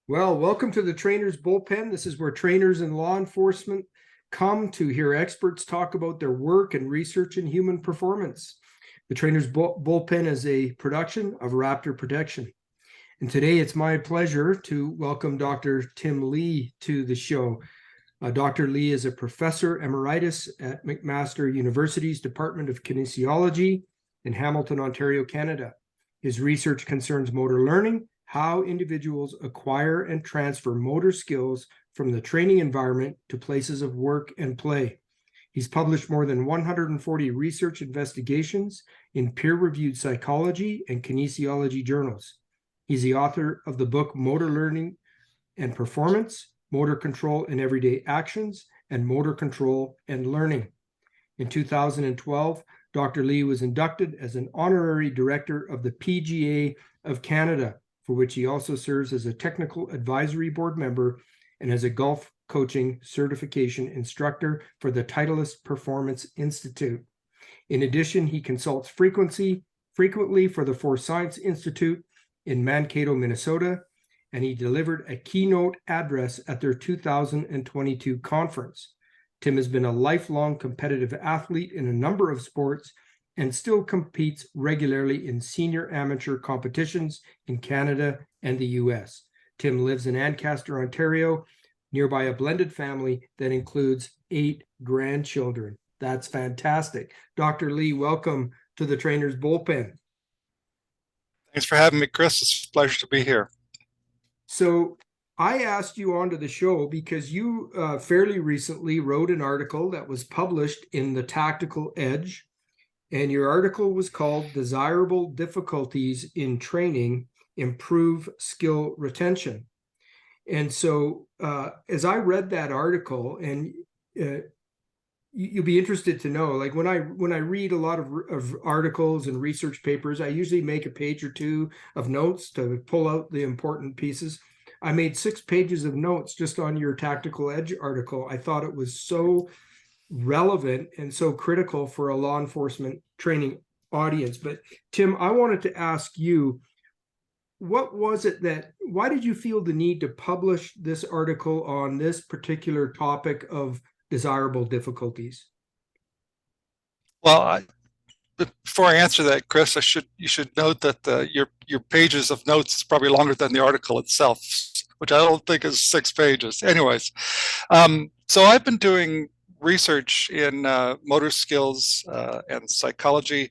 Well, welcome to the Trainers Bullpen. This is where trainers and law enforcement come to hear experts talk about their work and research in human performance. The Trainers Bullpen is a production of Raptor Protection. And today it's my pleasure to welcome Dr. Tim Lee to the show. Dr. Lee is a professor emeritus at McMaster University's Department of Kinesiology in Hamilton, Ontario, Canada. His research concerns motor learning, how individuals acquire and transfer motor skills from the training environment to places of work and play. He's published more than 140 research investigations in peer-reviewed psychology and kinesiology journals. He's the author of the book Motor Learning and Performance, Motor Control in Everyday Actions, and Motor Control and Learning. In 2012, Dr. Lee was inducted as an honorary director of the PGA of Canada, for which he also serves as a technical advisory board member and as a golf coaching certification instructor for the Titleist Performance Institute. In addition, he consults frequently for the Force Science Institute in Mankato, Minnesota, and he delivered a keynote address at their 2022 conference. Tim has been a lifelong competitive athlete in a number of sports and still competes regularly in senior amateur competitions in Canada and the US. Tim lives in Ancaster, Ontario, nearby a blended family that includes 8 grandchildren. That's fantastic. Dr. Lee, welcome to the Trainers Bullpen. Thanks for having me, Chris. It's a pleasure to be here. So I asked you onto the show because you fairly recently wrote an article that was published in the Tactical Edge, and your article was called Desirable Difficulties in Training Improve Skill Retention. And so as I read that article, and you'll be interested to know, like when I read a lot of articles and research papers, I usually make a page or two of notes to pull out the important pieces. I made 6 pages of notes just on your Tactical Edge article. I thought it was so relevant and so critical for a law enforcement training audience. But Tim, I wanted to ask you, why did you feel the need to publish this article on this particular topic of desirable difficulties? Well, before I answer that, Chris, you should note that your pages of notes is probably longer than the article itself, which I don't think is 6 pages. Anyways, so I've been doing research in motor skills and psychology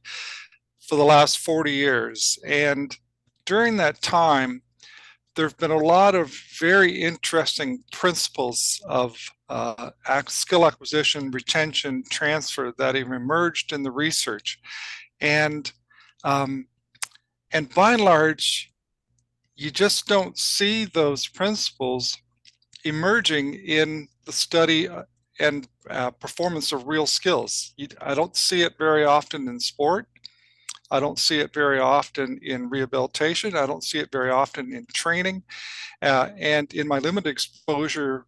for the last 40 years, and during that time, there have been a lot of very interesting principles of skill acquisition, retention, transfer that have emerged in the research. And by and large, you just don't see those principles emerging in the study and performance of real skills. I don't see it very often in sport. I don't see it very often in rehabilitation. I don't see it very often in training. And in my limited exposure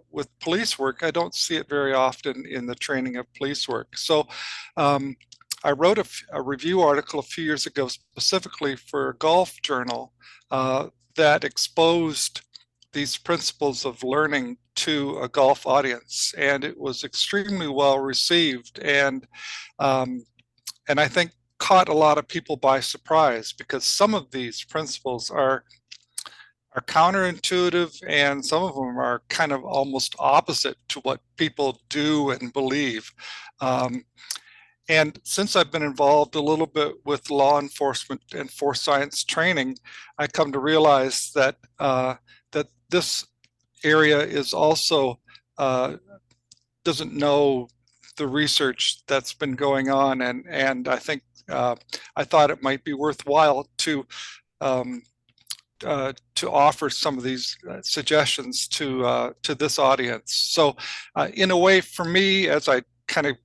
with police work, I don't see it very often in the training of police work. So I wrote a review article a few years ago specifically for a golf journal that exposed these principles of learning to a golf audience. And it was extremely well received. And I think caught a lot of people by surprise, because some of these principles are counterintuitive, and some of them are kind of almost opposite to what people do and believe. And since I've been involved a little bit with law enforcement and force science training, I come to realize that that this area is also doesn't know the research that's been going on, and I think I thought it might be worthwhile to offer some of these suggestions to this audience. So in a way, for me, as I kind of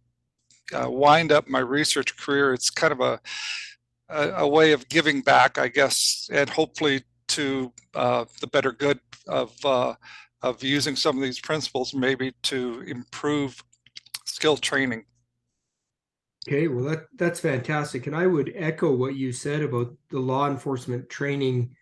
wind up my research career, it's kind of a way of giving back, I guess, and hopefully to the better good of using some of these principles maybe to improve skill training. Okay, well, that's fantastic. And I would echo what you said about the law enforcement training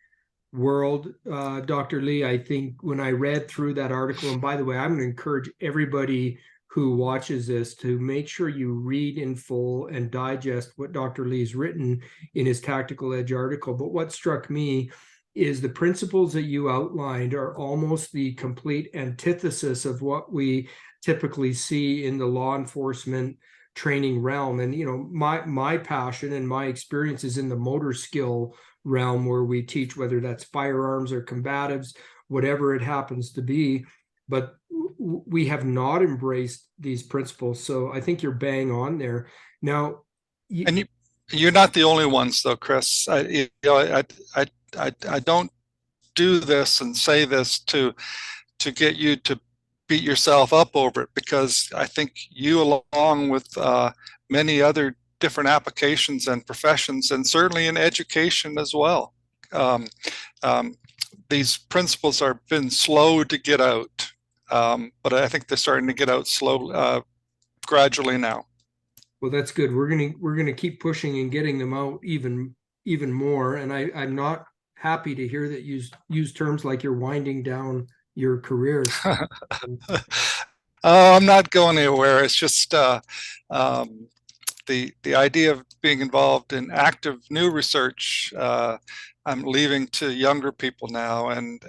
world, Dr. Lee. I think when I read through that article, and by the way, I'm going to encourage everybody who watches this to make sure you read in full and digest what Dr. Lee's written in his Tactical Edge article. But what struck me is the principles that you outlined are almost the complete antithesis of what we typically see in the law enforcement training realm. And you know, my passion and my experience is in the motor skill realm, where we teach whether that's firearms or combatives, whatever it happens to be. But we have not embraced these principles. So I think you're bang on there. Now, And you're not the only ones, though, Chris. I don't do this and say this to get you to beat yourself up over it, because I think you, along with many other different applications and professions, and certainly in education as well, these principles have been slow to get out, but I think they're starting to get out gradually now. Well, that's good. We're gonna keep pushing and getting them out even more. And I'm not happy to hear that you use terms like you're winding down your career. I'm not going anywhere. It's just the idea of being involved in active new research. I'm leaving to younger people now, and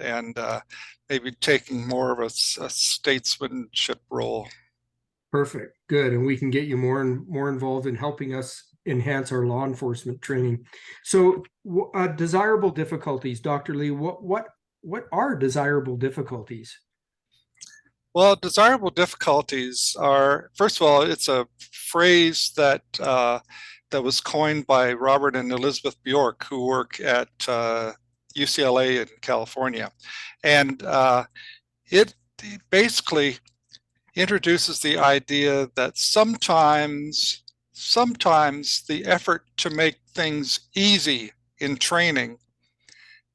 maybe taking more of a statesmanship role. Perfect. Good. And we can get you more and more involved in helping us enhance our law enforcement training. So desirable difficulties, Dr. Lee, what are desirable difficulties? Well, desirable difficulties are, first of all, it's a phrase that that was coined by Robert and Elizabeth Bjork, who work at UCLA in California. And it basically introduces the idea that sometimes the effort to make things easy in training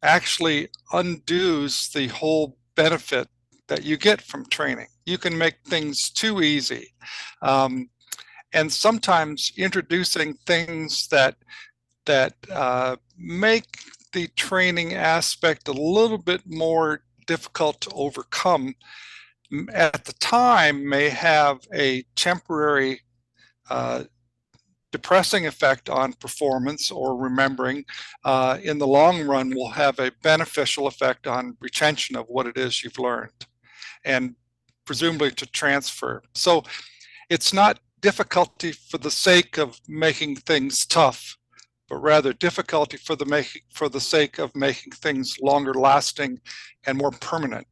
actually undoes the whole benefit that you get from training. You can make things too easy. And sometimes introducing things that make the training aspect a little bit more difficult to overcome at the time may have a temporary depressing effect on performance or remembering. In the long run will have a beneficial effect on retention of what it is you've learned, and presumably to transfer. So it's not difficulty for the sake of making things tough, but rather difficulty for the sake of making things longer lasting and more permanent.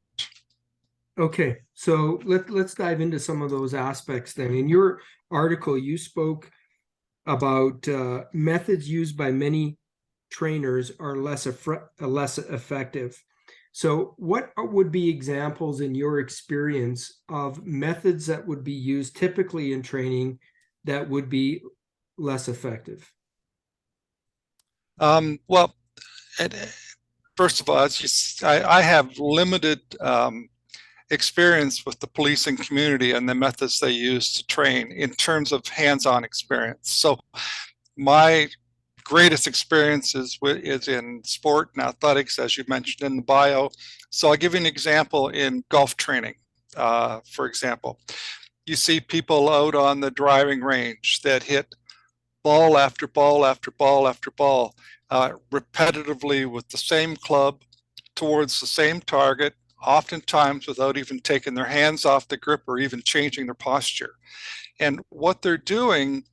Okay, so let's dive into some of those aspects then. In your article, you spoke about methods used by many trainers are less effective. So what would be examples in your experience of methods that would be used typically in training that would be less effective? Well, first of all, I have limited experience with the policing community and the methods they use to train in terms of hands-on experience. So my greatest experience is in sport and athletics, as you mentioned in the bio. So I'll give you an example in golf training. For example, you see people out on the driving range that hit ball after ball after ball after ball repetitively with the same club towards the same target, oftentimes without even taking their hands off the grip or even changing their posture. And what they're doing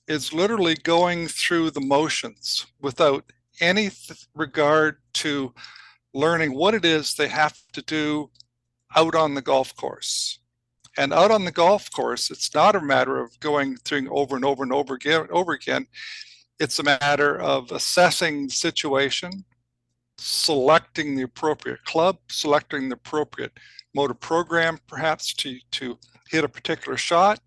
is literally going through the motions without any regard to learning what it is they have to do out on the golf course. And out on the golf course, it's not a matter of going through over and over and over again. It's a matter of assessing the situation, selecting the appropriate club, selecting the appropriate motor program, perhaps to hit a particular shot,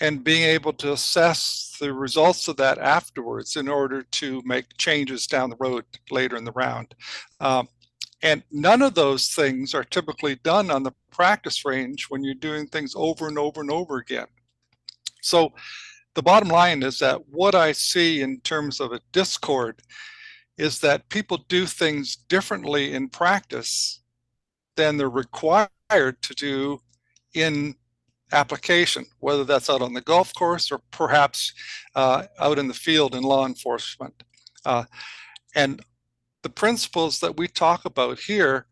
and being able to assess the results of that afterwards in order to make changes down the road later in the round. And none of those things are typically done on the practice range when you're doing things over and over and over again. So the bottom line is that what I see in terms of a discord is that people do things differently in practice than they're required to do in application, whether that's out on the golf course or perhaps out in the field in law enforcement. And the principles that we talk about here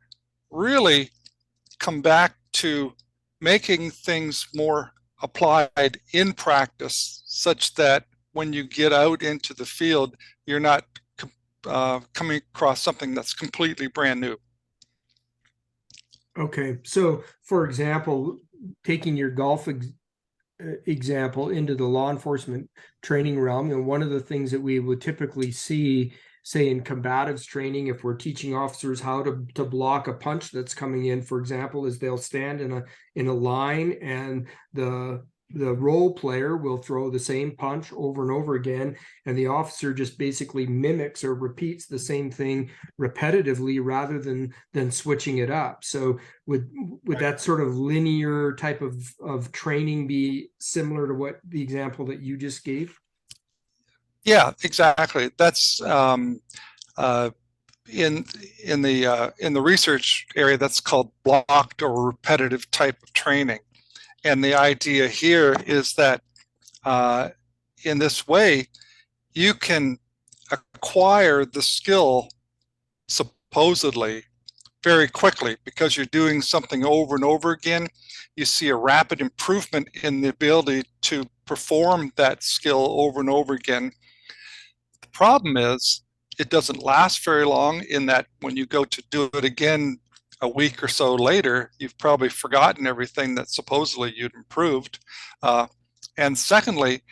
really come back to making things more applied in practice, such that when you get out into the field, you're not coming across something that's completely brand new. Okay, so for example, taking your golf example into the law enforcement training realm, and one of the things that we would typically see, say in combatives training, if we're teaching officers how to block a punch that's coming in, for example, is they'll stand in a line, and the role player will throw the same punch over and over again, and the officer just basically mimics or repeats the same thing repetitively rather than switching it up. So would that sort of linear type of training be similar to what the example that you just gave? Yeah, exactly. That's in the research area, that's called blocked or repetitive type of training. And the idea here is that in this way, you can acquire the skill supposedly very quickly because you're doing something over and over again. You see a rapid improvement in the ability to perform that skill over and over again. The problem is it doesn't last very long, in that when you go to do it again a week or so later, you've probably forgotten everything that supposedly you'd improved. And secondly,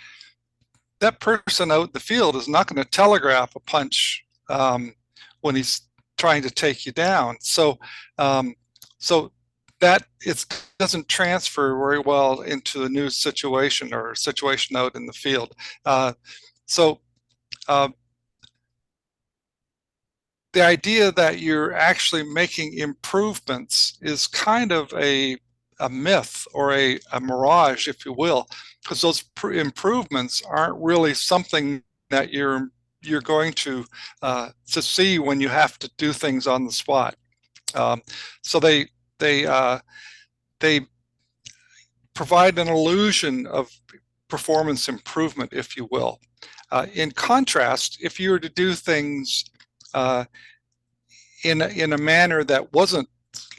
that person out in the field is not going to telegraph a punch when he's trying to take you down. So that it doesn't transfer very well into a new situation or a situation out in the field. The idea that you're actually making improvements is kind of a myth or a mirage, if you will, because those improvements aren't really something that you're going to see when you have to do things on the spot. So they provide an illusion of performance improvement, if you will. In contrast, if you were to do things in a manner that wasn't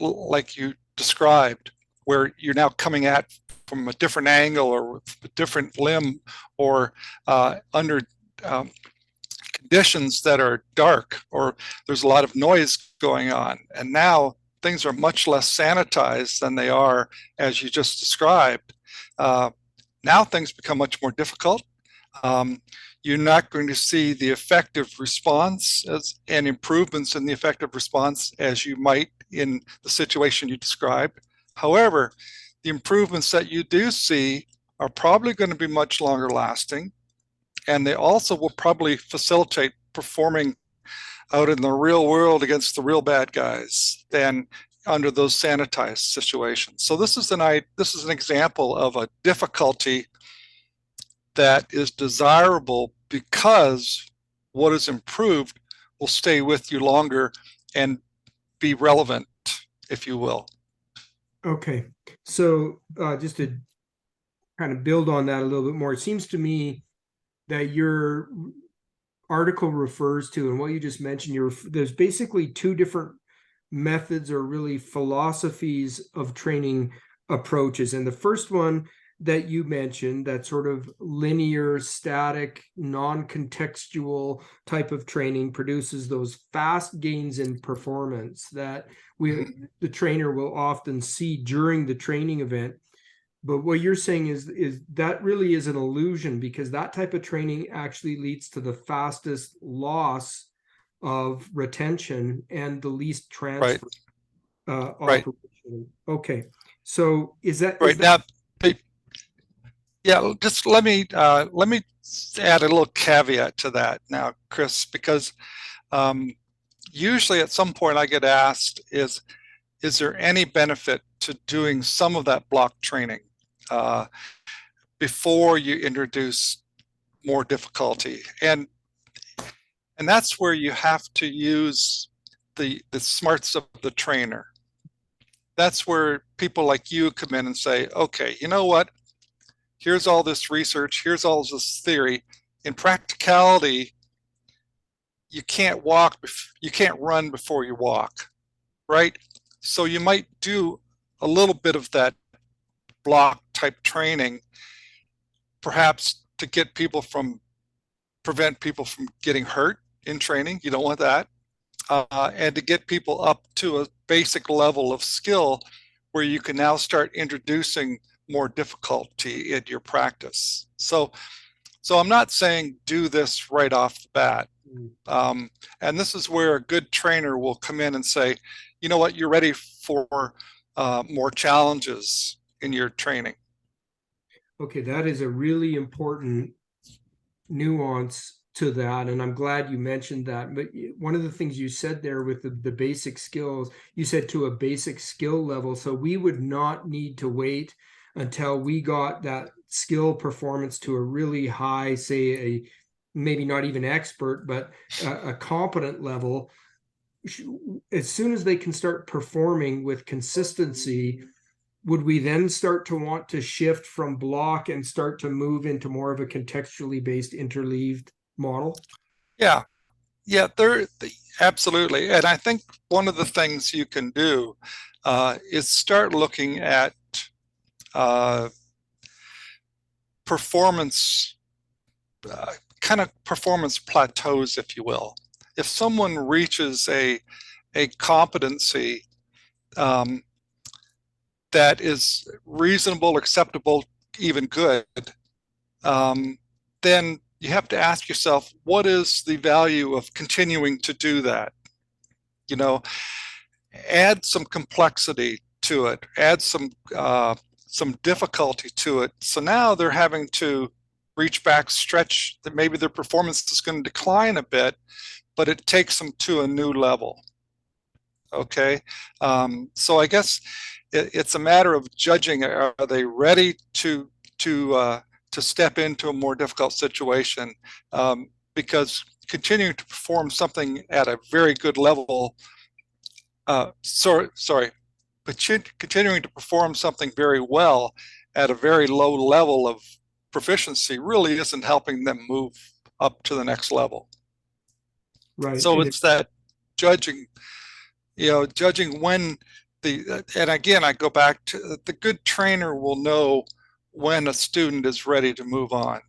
like you described, where you're now coming at from a different angle or with a different limb, or under conditions that are dark, or there's a lot of noise going on, and now things are much less sanitized than they are as you just described. Now things become much more difficult. You're not going to see the effective response and improvements in the effective response as you might in the situation you described. However, the improvements that you do see are probably going to be much longer lasting, and they also will probably facilitate performing out in the real world against the real bad guys than under those sanitized situations. So this is an example of a difficulty that is desirable because what is improved will stay with you longer and be relevant, if you will. Okay, so just to kind of build on that a little bit more, it seems to me that your article refers to, and what you just mentioned, there's basically two different methods or really philosophies of training approaches. And the first one that you mentioned, that sort of linear, static, non-contextual type of training, produces those fast gains in performance that the trainer will often see during the training event. But what you're saying is that really is an illusion, because that type of training actually leads to the fastest loss of retention and the least transfer. Right. Okay, so is that right now? Yeah, just let me add a little caveat to that now, Chris, because usually at some point I get asked, is there any benefit to doing some of that block training before you introduce more difficulty? And And that's where you have to use the smarts of the trainer. That's where people like you come in and say, okay, you know what? Here's all this research, here's all this theory. In practicality, you can't you can't run before you walk, right? So you might do a little bit of that block type training, perhaps to prevent people from getting hurt in training. You don't want that. And to get people up to a basic level of skill where you can now start introducing more difficulty in your practice. So I'm not saying do this right off the bat. And this is where a good trainer will come in and say, you know what, you're ready for more challenges in your training. Okay, that is a really important nuance to that, and I'm glad you mentioned that. But one of the things you said there with the basic skills, you said to a basic skill level, so we would not need to wait until we got that skill performance to a really high, say a maybe not even expert, but a competent level. As soon as they can start performing with consistency, would we then start to want to shift from block and start to move into more of a contextually based interleaved model? Yeah, yeah, absolutely. And I think one of the things you can do is start looking at performance, kind of performance plateaus, if you will. If someone reaches a competency that is reasonable, acceptable, even good, then you have to ask yourself, what is the value of continuing to do that? You know, add some complexity to it, add some difficulty to it. So now they're having to reach back, stretch, that maybe their performance is going to decline a bit, but it takes them to a new level. Okay, so I guess it's a matter of judging. Are they ready to step into a more difficult situation? Because continuing to perform something at a very good level, but continuing to perform something very well at a very low level of proficiency really isn't helping them move up to the next level. Right. So it's that judging, judging when and again, I go back to the good trainer will know when a student is ready to move on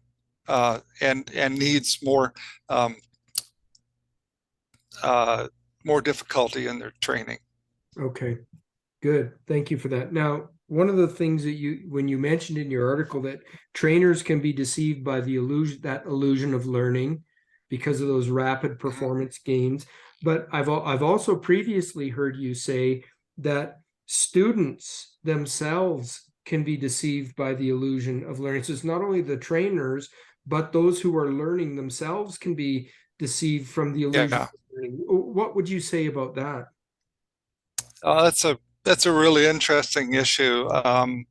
and needs more more difficulty in their training. Okay, good. Thank you for that. Now, one of the things that when you mentioned in your article that trainers can be deceived by the illusion of learning because of those rapid performance gains. But I've also previously heard you say that students themselves can be deceived by the illusion of learning. So it's not only the trainers, but those who are learning themselves can be deceived from the illusion of learning. What would you say about that? That's a really interesting issue. I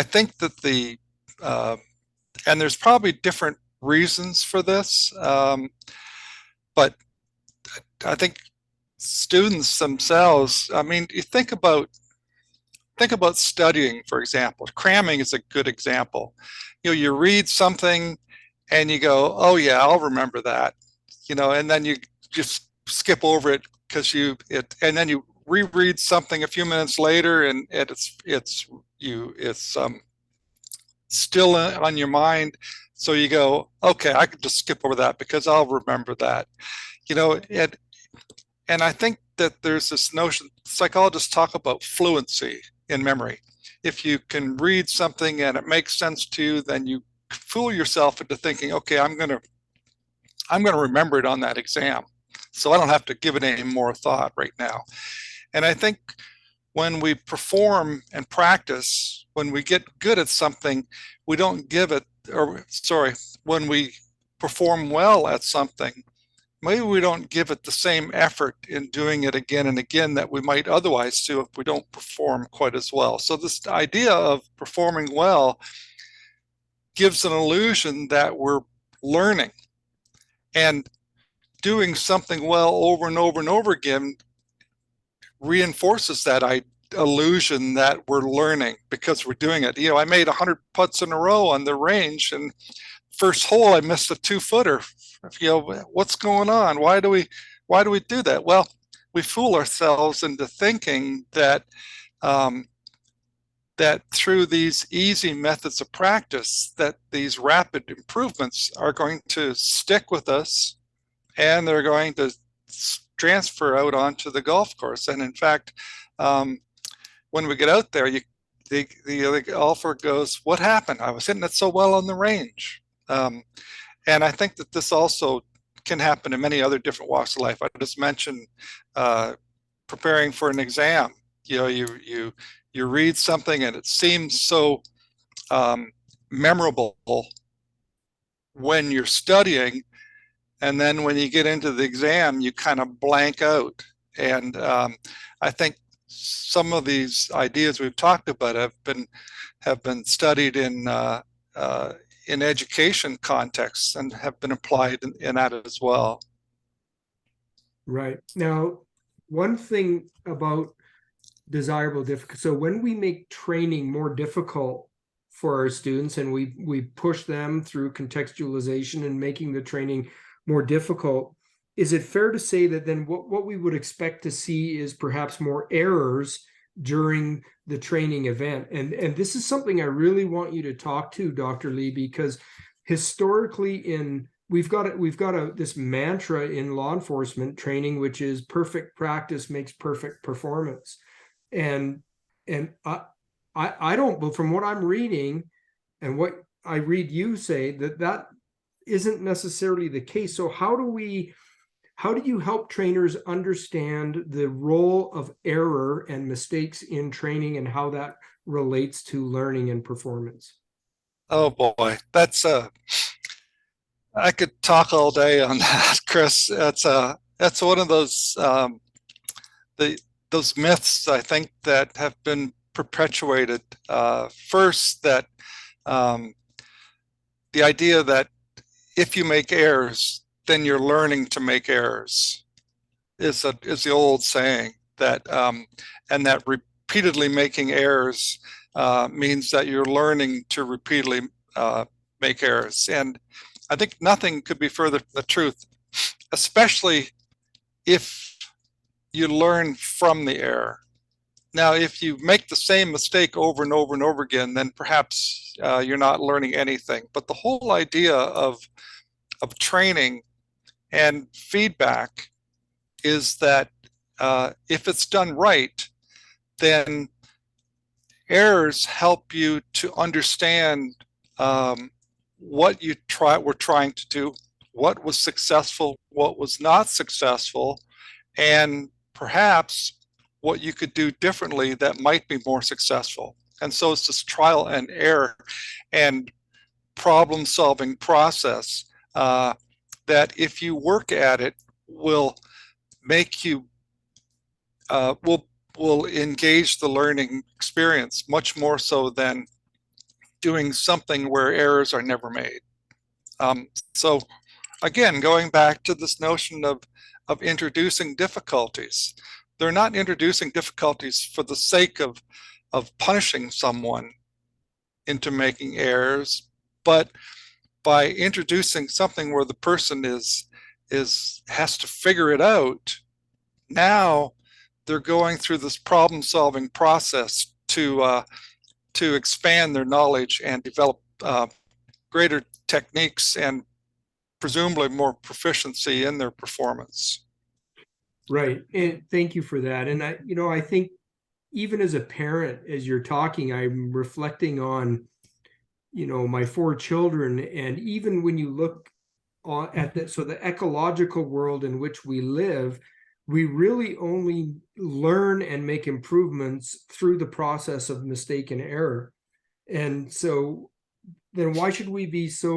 think that and there's probably different reasons for this, but I think students themselves. I mean, you think about studying, for example. Cramming is a good example. You read something and you go, "Oh yeah, I'll remember that," and then you just skip over it because and then you reread something a few minutes later, and it's still on your mind. So you go, okay, I could just skip over that because I'll remember that. And I think that there's this notion, psychologists talk about fluency in memory. If you can read something and it makes sense to you, then you fool yourself into thinking, okay, I'm going to remember it on that exam. So I don't have to give it any more thought right now. And I think when we perform and practice, when we get good at something, we don't give it, when we perform well at something, maybe we don't give it the same effort in doing it again and again that we might otherwise do if we don't perform quite as well. So this idea of performing well gives an illusion that we're learning. And doing something well over and over and over again reinforces that illusion that we're learning because we're doing it. I made 100 putts in a row on the range, and first hole I missed a 2-footer. What's going on? Why do we do that? Well, we fool ourselves into thinking that that through these easy methods of practice, that these rapid improvements are going to stick with us, and they're going to transfer out onto the golf course. And in fact, when we get out there, the golfer goes, "What happened? I was hitting it so well on the range." And I think that this also can happen in many other different walks of life. I just mentioned preparing for an exam. You read something and it seems so memorable when you're studying, and then when you get into the exam, you kind of blank out. And I think some of these ideas we've talked about have been studied in education contexts and have been applied in that as well. Right. Now, one thing about desirable difficult, so when we make training more difficult for our students and we push them through contextualization and making the training more difficult, is it fair to say that then what we would expect to see is perhaps more errors during the training event? And this is something I really want you to talk to, Dr. Lee, because historically we've got this mantra in law enforcement training, which is perfect practice makes perfect performance. And I don't, but from what I'm reading and what I read you say, that isn't necessarily the case. So how do you help trainers understand the role of error and mistakes in training and how that relates to learning and performance? Oh boy, I could talk all day on that, Chris. That's one of those those myths, I think, that have been perpetuated. First, that the idea that if you make errors, then you're learning to make errors is the old saying that, and that repeatedly making errors means that you're learning to repeatedly make errors. And I think nothing could be further from the truth, especially if you learn from the error. Now, if you make the same mistake over and over and over again, then perhaps you're not learning anything. But the whole idea of training and feedback is that if it's done right, then errors help you to understand what were trying to do, what was successful, what was not successful, and perhaps what you could do differently that might be more successful. And so it's this trial and error and problem solving process that, if you work at it, will make you will engage the learning experience much more so than doing something where errors are never made. So again, going back to this notion of introducing difficulties, they're not introducing difficulties for the sake of punishing someone into making errors, but by introducing something where the person has to figure it out. Now they're going through this problem-solving process to expand their knowledge and develop greater techniques and presumably more proficiency in their performance. Right. And thank you for that. And I think even as a parent, as you're talking, I'm reflecting on, my 4 children. And even when you look at the ecological world in which we live, we really only learn and make improvements through the process of mistake and error. And so then why should we be so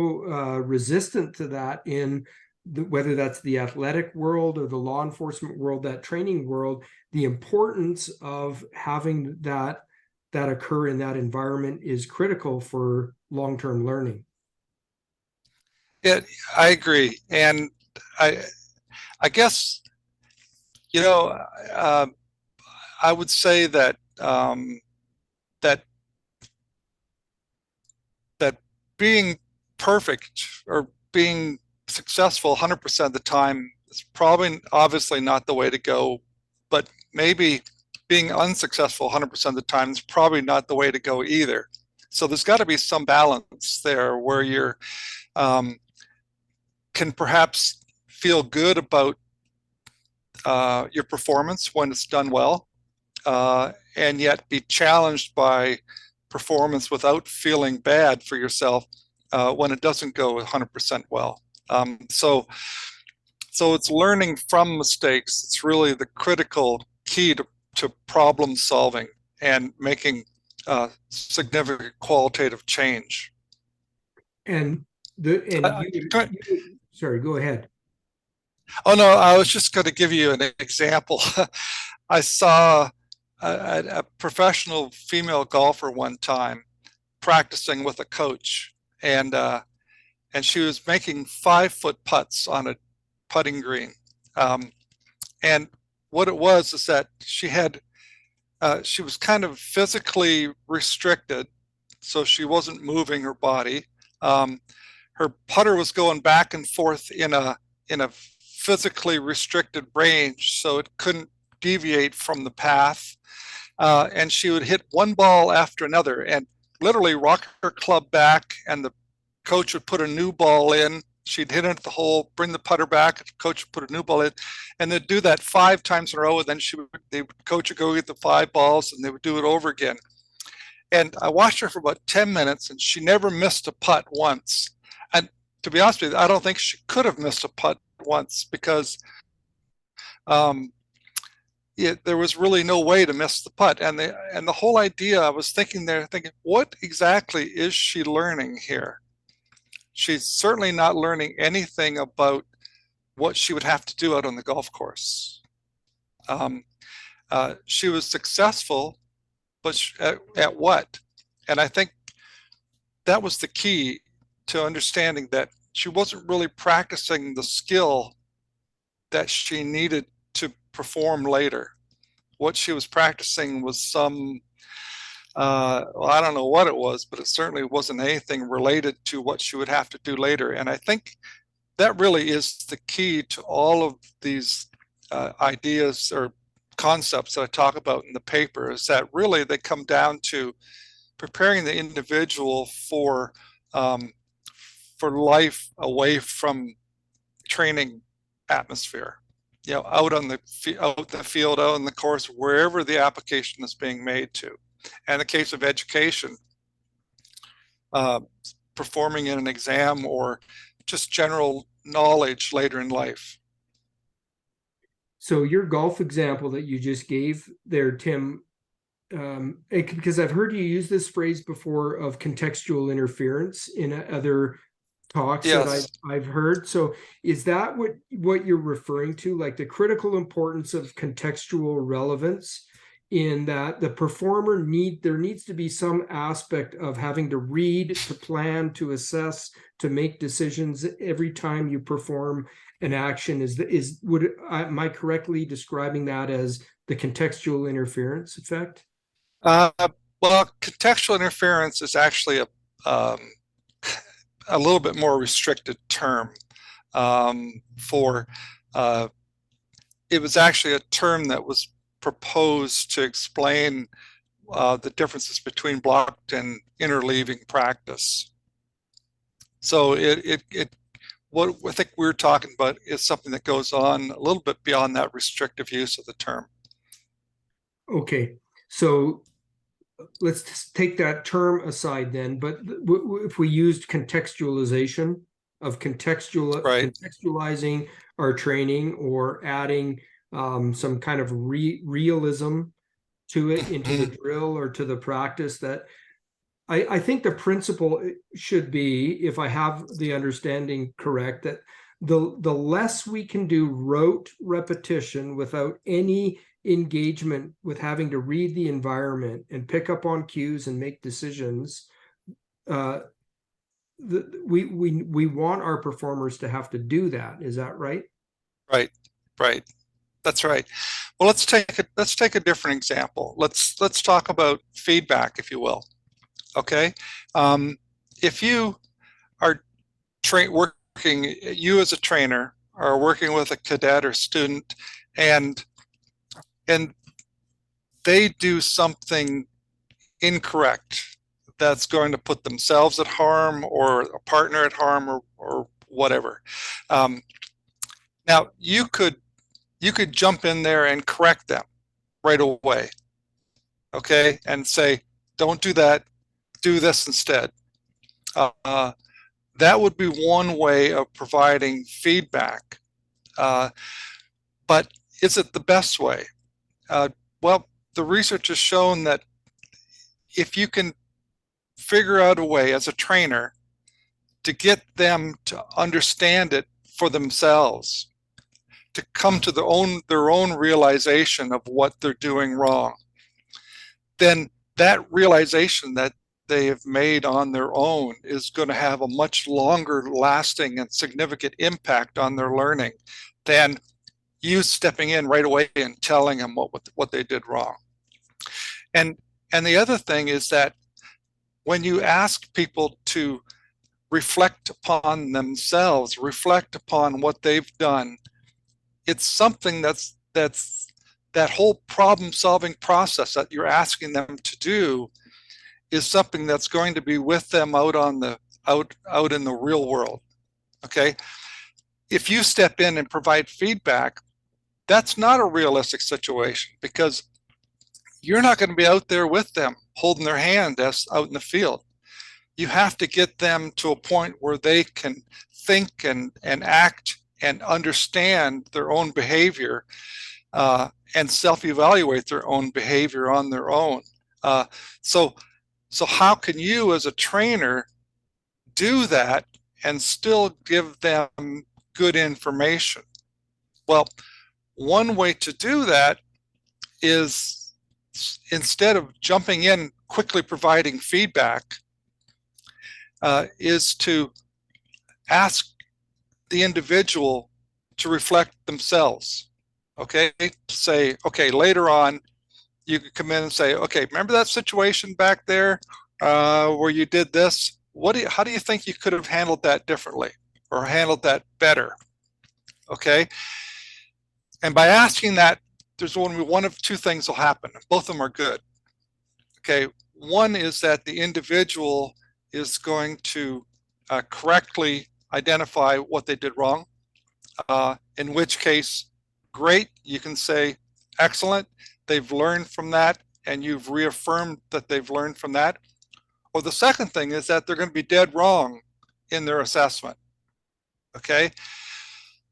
resistant to that in whether that's the athletic world or the law enforcement world, that training world? The importance of having that occur in that environment is critical for long-term learning. I agree. And I I guess, you know, uh, I would say that that that being perfect or being successful 100% of the time is probably obviously not the way to go, but maybe being unsuccessful 100% of the time is probably not the way to go either. So there's got to be some balance there where you're can perhaps feel good about your performance when it's done well, and yet be challenged by performance without feeling bad for yourself when it doesn't go 100% well. So it's learning from mistakes. It's really the critical key to problem solving and making significant qualitative change. And sorry, go ahead. Oh no, I was just going to give you an example. I saw a professional female golfer one time practicing with a coach, and she was making 5-foot putts on a putting green. And what it was is that she was kind of physically restricted, so she wasn't moving her body. Her putter was going back and forth in a physically restricted range, so it couldn't deviate from the path. And she would hit one ball after another and literally rock her club back, and the coach would put a new ball in. She'd hit it at the hole, bring the putter back, the coach would put a new ball in, and they'd do that 5 times in a row, and then the coach would go get the 5 balls, and they would do it over again. And I watched her for about 10 minutes, and she never missed a putt once. And to be honest with you, I don't think she could have missed a putt once, because there was really no way to miss the putt. And the whole idea, I was thinking, what exactly is she learning here? She's certainly not learning anything about what she would have to do out on the golf course. She was successful, but at what? And I think that was the key to understanding that she wasn't really practicing the skill that she needed to perform later. What she was practicing was some, well, I don't know what it was, but it certainly wasn't anything related to what she would have to do later. And I think that really is the key to all of these ideas or concepts that I talk about in the paper, is that really they come down to preparing the individual for life away from training atmosphere, out on the field, out on the course, wherever the application is being made to. And in the case of education, performing in an exam or just general knowledge later in life. So your golf example that you just gave there, Tim, because I've heard you use this phrase before of contextual interference in other talks that I've heard. So is that what you're referring to, like the critical importance of contextual relevance, in that the performer there needs to be some aspect of having to read, to plan, to assess, to make decisions every time you perform an action? Am I correctly describing that as the contextual interference effect? Well, contextual interference is actually a little bit more restricted term it was actually a term that was proposed to explain the differences between blocked and interleaving practice. So what I think we're talking about is something that goes on a little bit beyond that restrictive use of the term. Okay, so let's take that term aside then, but if we used contextualization of contextualizing our training, or adding some kind of realism to it, into the drill or to the practice, that I think the principle should be, if I have the understanding correct, that the less we can do rote repetition without any engagement with having to read the environment and pick up on cues and make decisions, we want our performers to have to do that. Is that right? Right, right. That's right. Well, let's take a different example. Let's talk about feedback, if you will. Okay. If you are working, you as a trainer are working with a cadet or student, and they do something incorrect that's going to put themselves at harm or a partner at harm or whatever. Now you could jump in there and correct them right away, okay, and say, don't do that, do this instead. That would be one way of providing feedback. But is it the best way? Well, the research has shown that if you can figure out a way as a trainer to get them to understand it for themselves, to come to their own realization of what they're doing wrong, then that realization that they have made on their own is going to have a much longer lasting and significant impact on their learning than you stepping in right away and telling them what they did wrong. And the other thing is that when you ask people to reflect upon themselves, reflect upon what they've done, it's something that's that whole problem-solving process that you're asking them to do is something that's going to be with them out in the real world. Okay, if you step in and provide feedback, that's not a realistic situation, because you're not going to be out there with them holding their hand as out in the field. You have to get them to a point where they can think and act and understand their own behavior, and self-evaluate their own behavior on their own. So how can you as a trainer do that and still give them good information? Well, one way to do that is, instead of jumping in quickly providing feedback, is to ask the individual to reflect themselves. Okay, say, okay, later on you could come in and say, okay, remember that situation back there where you did this? How do you think you could have handled that differently or handled that better? Okay, and by asking that, there's one of two things will happen. Both of them are good. Okay, one is that the individual is going to correctly identify what they did wrong, in which case, great, you can say, excellent, they've learned from that, and you've reaffirmed that they've learned from that. Or the second thing is that they're going to be dead wrong in their assessment. Okay,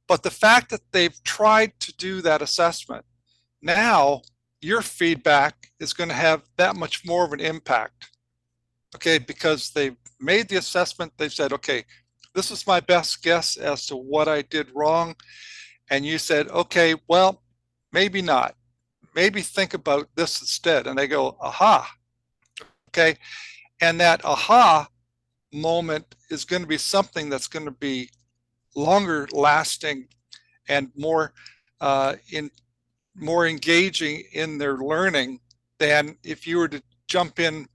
but the fact that they've tried to do that assessment, now your feedback is going to have that much more of an impact. Okay, because they've made the assessment, they've said, okay, this is my best guess as to what I did wrong. And you said, okay, well, maybe not. Maybe think about this instead. And they go, aha. Okay, and that aha moment is going to be something that's going to be longer lasting and more more engaging in their learning than if you were to jump in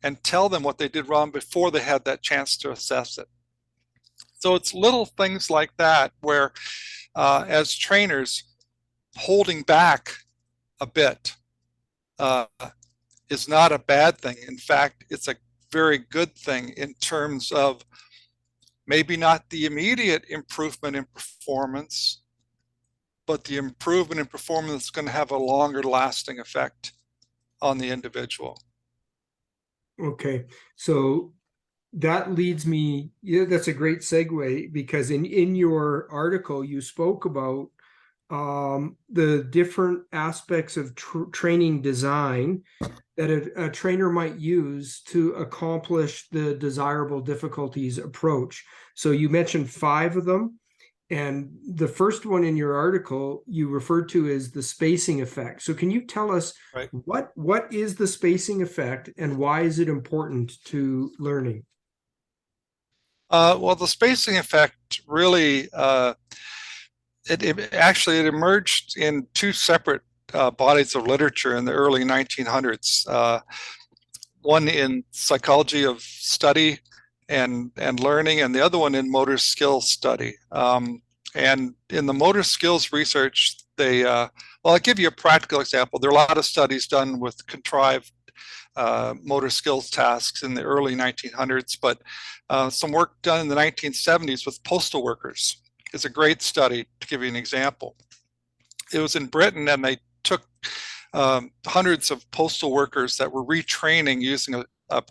and tell them what they did wrong before they had that chance to assess it. So it's little things like that where, as trainers, holding back a bit is not a bad thing. In fact, it's a very good thing in terms of maybe not the immediate improvement in performance, but the improvement in performance is going to have a longer lasting effect on the individual. Okay, so that leads me, yeah, that's a great segue, because in your article you spoke about the different aspects of training design that a trainer might use to accomplish the desirable difficulties approach. So you mentioned 5 of them, and the first one in your article you referred to as the spacing effect. So can you tell us, right, what is the spacing effect and why is it important to learning? Well, the spacing effect really, it emerged in two separate bodies of literature in the early 1900s. One in psychology of study and learning, and the other one in motor skills study. And in the motor skills research, well, I'll give you a practical example. There are a lot of studies done with contrived motor skills tasks in the early 1900s, but some work done in the 1970s with postal workers is a great study. To give you an example, it was in Britain, and they took hundreds of postal workers that were retraining using a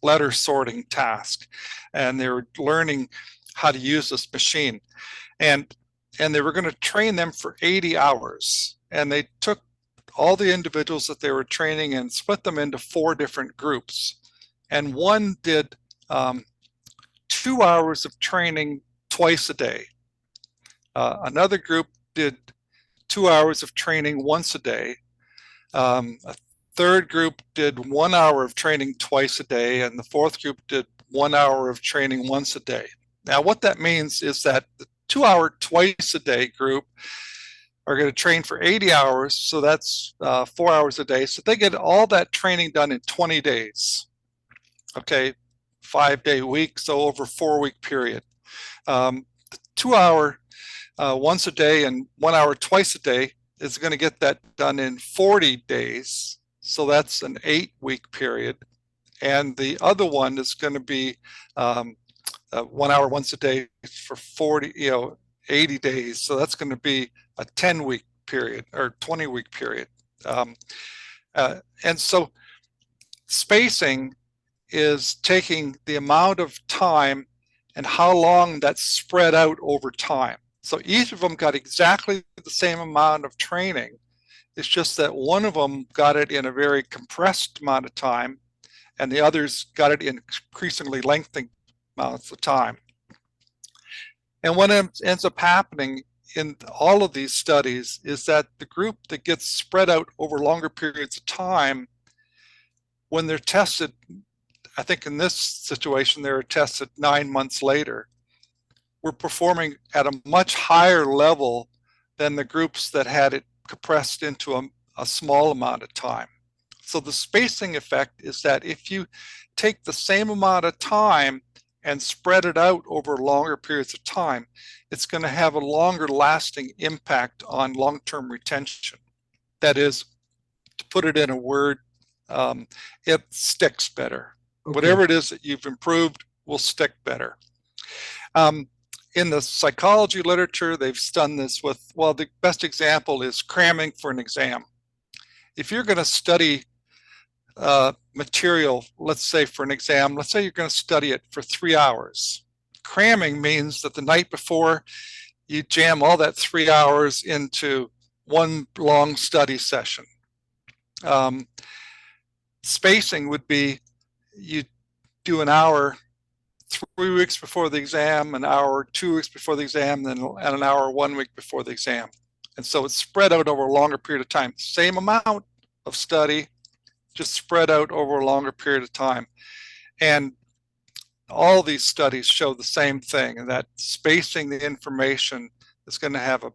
letter sorting task, and they were learning how to use this machine, and they were going to train them for 80 hours, and they took all the individuals that they were training and split them into 4 different groups, and one did 2 hours of training twice a day. Another group did 2 hours of training once a day. A third group did 1 hour of training twice a day, and the fourth group did 1 hour of training once a day. Now, what that means is that the 2 hour twice a day group are going to train for 80 hours, so that's 4 hours a day. So they get all that training done in 20 days. Okay, 5-day week, so over a 4-week period. 2 hour once a day and 1 hour twice a day is going to get that done in 40 days. So that's an 8-week period. And the other one is going to be 1 hour once a day for 80 days. So that's going to be a 10-week period or 20-week period. And so spacing is taking the amount of time and how long that's spread out over time. So each of them got exactly the same amount of training. It's just that one of them got it in a very compressed amount of time, and the others got it in increasingly lengthy amounts of time. And what ends up happening in all of these studies is that the group that gets spread out over longer periods of time, when they're tested, I think in this situation, they were tested 9 months later, were performing at a much higher level than the groups that had it compressed into a small amount of time. So the spacing effect is that if you take the same amount of time and spread it out over longer periods of time, it's going to have a longer lasting impact on long-term retention. That is, to put it in a word, it sticks better. Okay. Whatever it is that you've improved will stick better. In the psychology literature, they've done this with, well, the best example is cramming for an exam. If you're going to study material, let's say for an exam, let's say you're going to study it for 3 hours. Cramming means that the night before, you jam all that 3 hours into one long study session. Spacing would be you do an hour 3 weeks before the exam, an hour 2 weeks before the exam, and an hour 1 week before the exam. And so it's spread out over a longer period of time. Same amount of study, just spread out over a longer period of time. And all these studies show the same thing, and that spacing the information is going to have a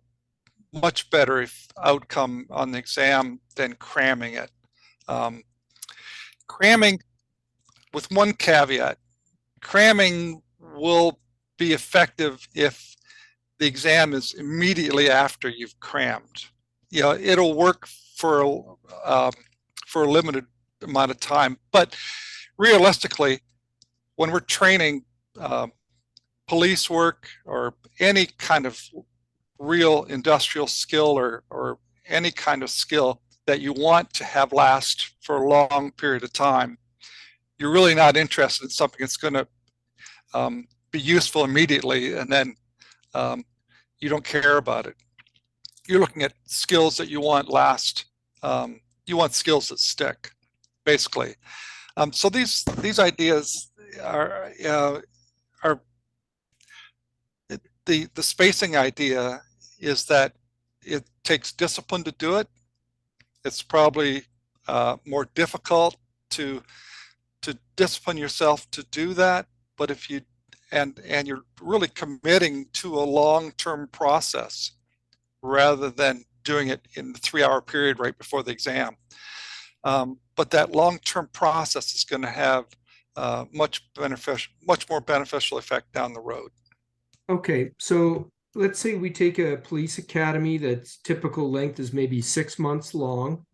much better outcome on the exam than cramming it. Cramming, with one caveat, cramming will be effective if the exam is immediately after you've crammed. You know, it'll work for a limited amount of time, but realistically, when we're training police work or any kind of real industrial skill or any kind of skill that you want to have last for a long period of time, you're really not interested in something that's going to be useful immediately and then you don't care about it. You're looking at skills that you want last. You want skills that stick, basically. So these ideas are the spacing idea is that it takes discipline to do it. It's probably more difficult to discipline yourself to do that. But if you and you're really committing to a long-term process rather than doing it in the 3-hour period right before the exam. But that long-term process is going to have much more beneficial effect down the road. Okay, so let's say we take a police academy that's typical length is maybe 6 months long,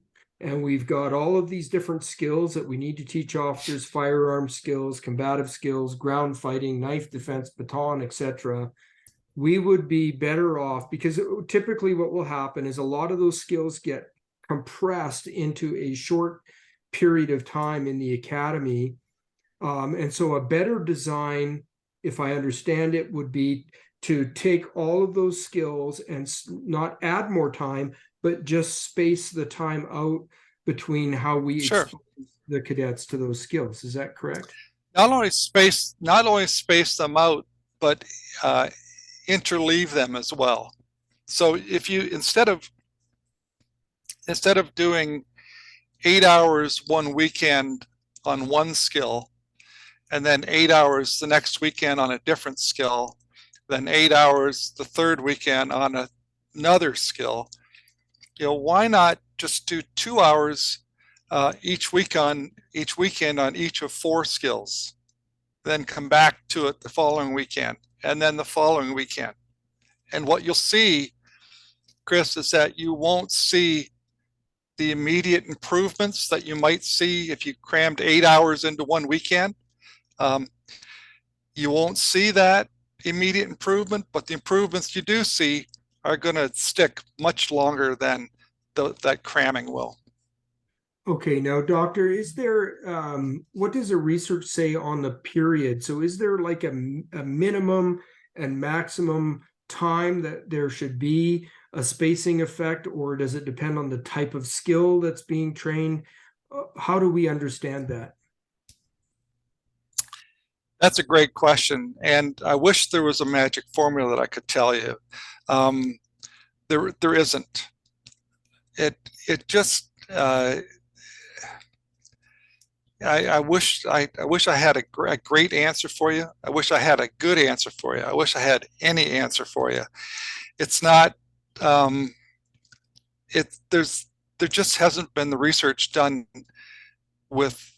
and we've got all of these different skills that we need to teach officers: firearm skills, combative skills, ground fighting, knife defense, baton, etc. We would be better off, because typically what will happen is a lot of those skills get compressed into a short period of time in the academy. And so a better design, if I understand it, would be to take all of those skills and not add more time, but just space the time out between how we Sure. expose the cadets to those skills. Is that correct? Not only space them out, but interleave them as well. So if you instead of doing 8 hours one weekend on one skill, and then 8 hours the next weekend on a different skill, then 8 hours the third weekend on another skill, why not just do 2 hours each weekend on each of 4 skills, then come back to it the following weekend, and then the following weekend. And what you'll see, Chris, is that you won't see the immediate improvements that you might see if you crammed 8 hours into one weekend. You won't see that immediate improvement, but the improvements you do see are going to stick much longer than that cramming will. Okay, now, doctor, is there, what does the research say on the period? So is there like a minimum and maximum time that there should be a spacing effect, or does it depend on the type of skill that's being trained? How do we understand that? That's a great question, and I wish there was a magic formula that I could tell you. There isn't. It just I wish I had a great answer for you. I wish I had a good answer for you. I wish I had any answer for you. It's not. There just hasn't been the research done with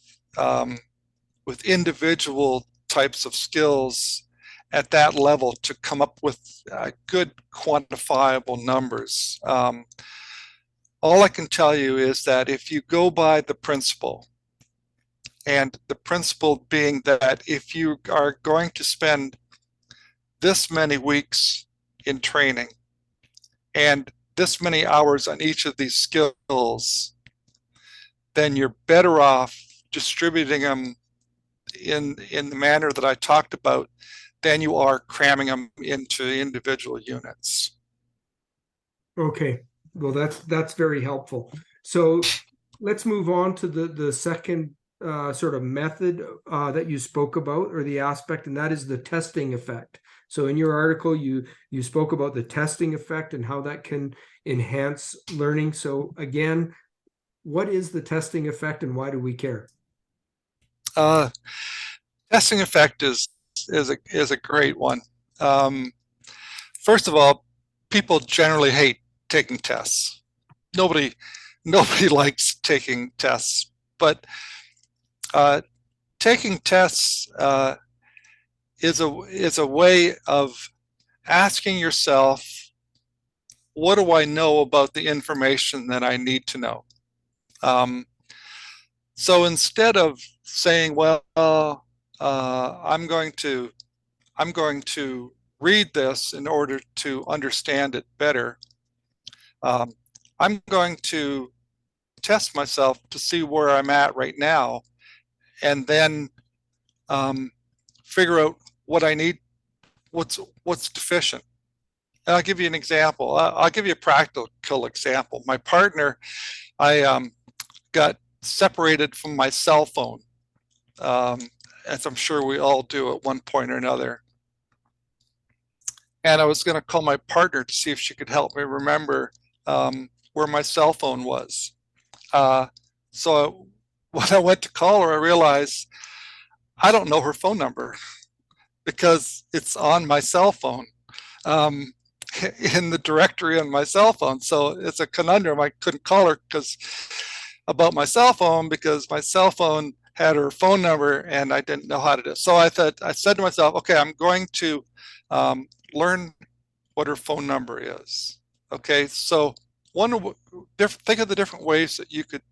individual types of skills at that level to come up with good quantifiable numbers. All I can tell you is that if you go by the principle, and the principle being that if you are going to spend this many weeks in training and this many hours on each of these skills, then you're better off distributing them in the manner that I talked about than you are cramming them into individual units. Okay, well, that's very helpful. So let's move on to the second sort of method that you spoke about, or the aspect, and that is the testing effect. So in your article, you spoke about the testing effect and how that can enhance learning. So again, what is the testing effect and why do we care? Testing effect is a great one. First of all, people generally hate taking tests. Nobody likes taking tests, but taking tests is a way of asking yourself, what do I know about the information that I need to know? So instead of saying, well, I'm going to read this in order to understand it better, I'm going to test myself to see where I'm at right now, and then figure out what I need, what's deficient. And I'll give you an example. I'll give you a practical example. My partner, I got separated from my cell phone, as I'm sure we all do at one point or another. And I was going to call my partner to see if she could help me remember where my cell phone was. So when I went to call her, I realized I don't know her phone number. because it's on my cell phone, um, in the directory on my cell phone. So it's a conundrum. I couldn't call her about my cell phone because my cell phone had her phone number and I didn't know how to do it. So I said to myself, okay, I'm going to learn what her phone number is. Okay, so think of the different ways that you could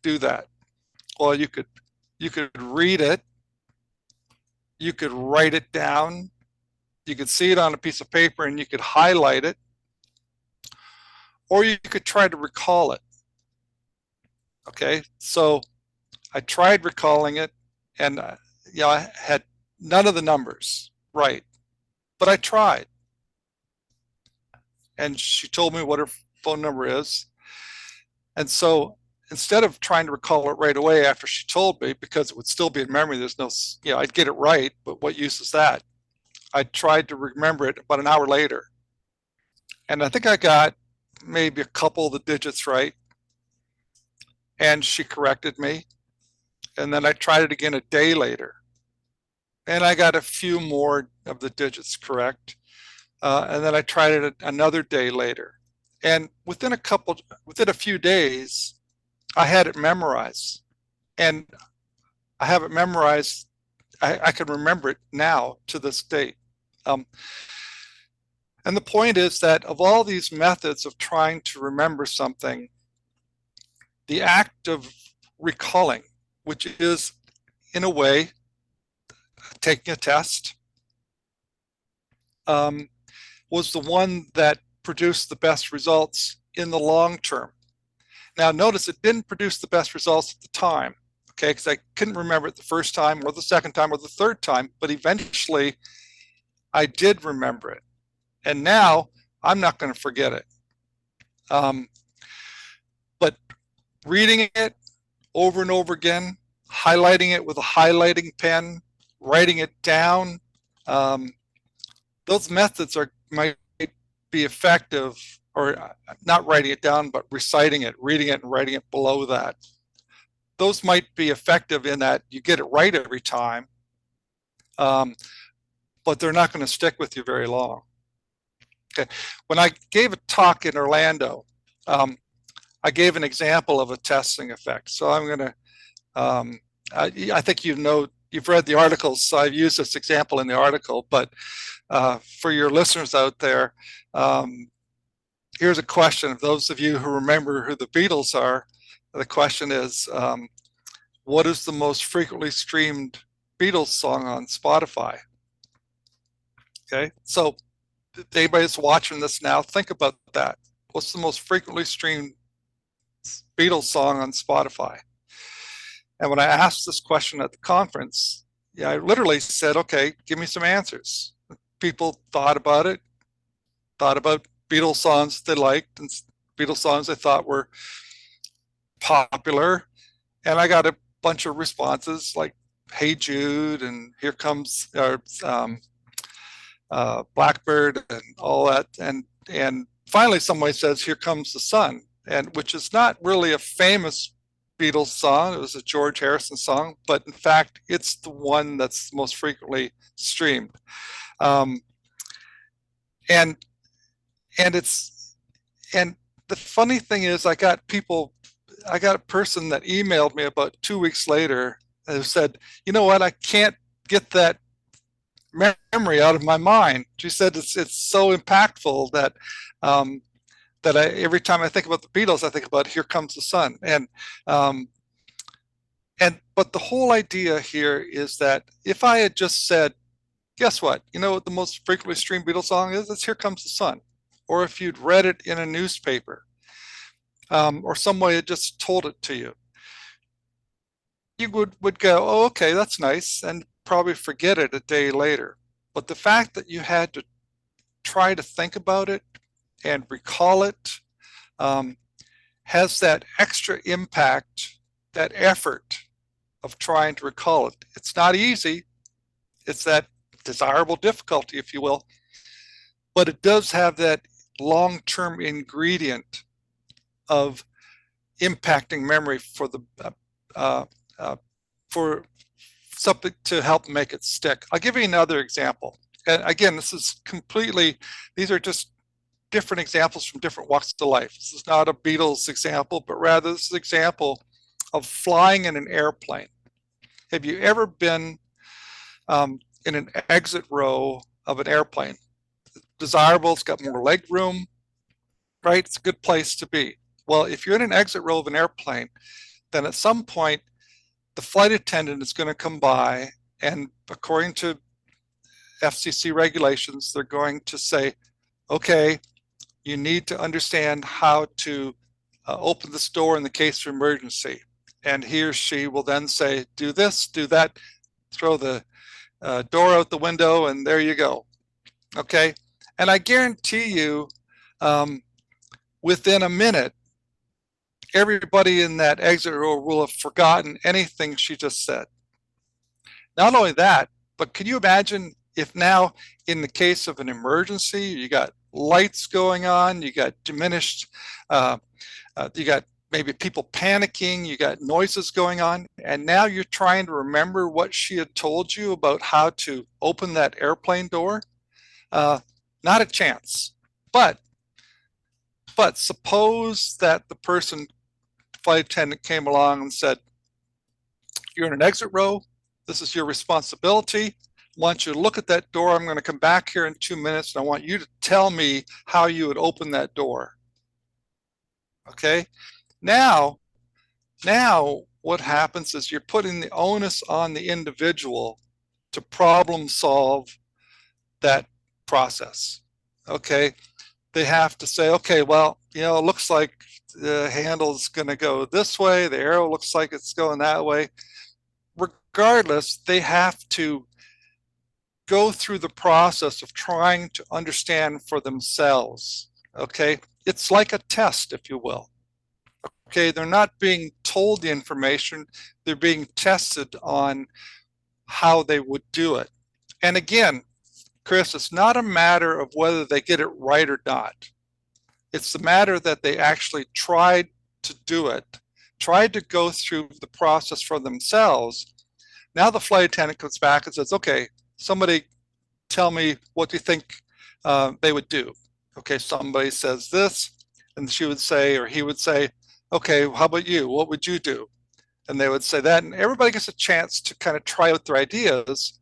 do that. Well, you could read it, you could write it down, you could see it on a piece of paper and you could highlight it, or you could try to recall it. Okay, so I tried recalling it, and I had none of the numbers right, but I tried. And she told me what her phone number is. And so instead of trying to recall it right away after she told me, because it would still be in memory, there's no, I'd get it right, but what use is that? I tried to remember it about an hour later. And I think I got maybe a couple of the digits right. And she corrected me. And then I tried it again a day later. And I got a few more of the digits correct. And then I tried it another day later. And within a few days, I had it memorized. And I have it memorized. I can remember it now to this date. And the point is that of all these methods of trying to remember something, the act of recalling, which is in a way taking a test, was the one that produced the best results in the long term. Now notice it didn't produce the best results at the time, okay, because I couldn't remember it the first time or the second time or the third time, but eventually I did remember it. And now I'm not going to forget it. But reading it over and over again, highlighting it with a highlighting pen, writing it down, those methods might be effective, or not writing it down, but reciting it, reading it and writing it below that. Those might be effective in that you get it right every time, but they're not going to stick with you very long. Okay. When I gave a talk in Orlando, I gave an example of a testing effect. So I'm going to, I think you've read the articles, so I've used this example in the article, but for your listeners out there, here's a question. Of those of you who remember who the Beatles are, the question is, what is the most frequently streamed Beatles song on Spotify? Okay, so anybody that's watching this now, think about that. What's the most frequently streamed Beatles song on Spotify? And when I asked this question at the conference, I literally said, okay, give me some answers. People thought about it, thought about Beatles songs they liked and Beatles songs they thought were popular. And I got a bunch of responses like Hey Jude and Here Comes Blackbird and all that. And finally somebody says Here Comes the Sun, and which is not really a famous Beatles song. It was a George Harrison song, but in fact it's the one that's most frequently streamed. And the funny thing is, I got a person that emailed me about 2 weeks later who said, you know what, I can't get that memory out of my mind. She said it's so impactful that every time I think about the Beatles, I think about Here Comes the Sun. But the whole idea here is that if I had just said, guess what, you know what the most frequently streamed Beatles song is? It's Here Comes the Sun. Or if you'd read it in a newspaper, or somebody had just told it to you, you would go, oh, okay, that's nice, and probably forget it a day later. But the fact that you had to try to think about it and recall it has that extra impact, that effort of trying to recall it. It's not easy. It's that desirable difficulty, if you will, but it does have that long-term ingredient of impacting memory for something to help make it stick. I'll give you another example. And again, these are just different examples from different walks of life. This is not a Beatles example, but rather this is an example of flying in an airplane. Have you ever been in an exit row of an airplane? Desirable, it's got more leg room, right? It's a good place to be. Well, if you're in an exit row of an airplane, then at some point, the flight attendant is going to come by, and according to FCC regulations, they're going to say, okay, you need to understand how to open this door in the case of emergency. And he or she will then say, do this, do that, throw the door out the window, and there you go. Okay. And I guarantee you, within a minute, everybody in that exit row will have forgotten anything she just said. Not only that, but can you imagine if now, in the case of an emergency, you got lights going on, you got diminished, you got maybe people panicking, you got noises going on, and now you're trying to remember what she had told you about how to open that airplane door? Not a chance. But suppose that the flight attendant came along and said, you're in an exit row, this is your responsibility. I want you to look at that door. I'm going to come back here in 2 minutes, and I want you to tell me how you would open that door. Okay? Now what happens is you're putting the onus on the individual to problem solve that process. Okay? They have to say, okay, well, it looks like the handle's going to go this way. The arrow looks like it's going that way. Regardless, they have to go through the process of trying to understand for themselves. Okay? It's like a test, if you will. Okay? They're not being told the information. They're being tested on how they would do it. And again, Chris, it's not a matter of whether they get it right or not. It's the matter that they actually tried to do it, tried to go through the process for themselves. Now the flight attendant comes back and says, okay, somebody tell me what you think they would do. Okay, somebody says this, and she would say, or he would say, okay, how about you? What would you do? And they would say that, and everybody gets a chance to kind of try out their ideas.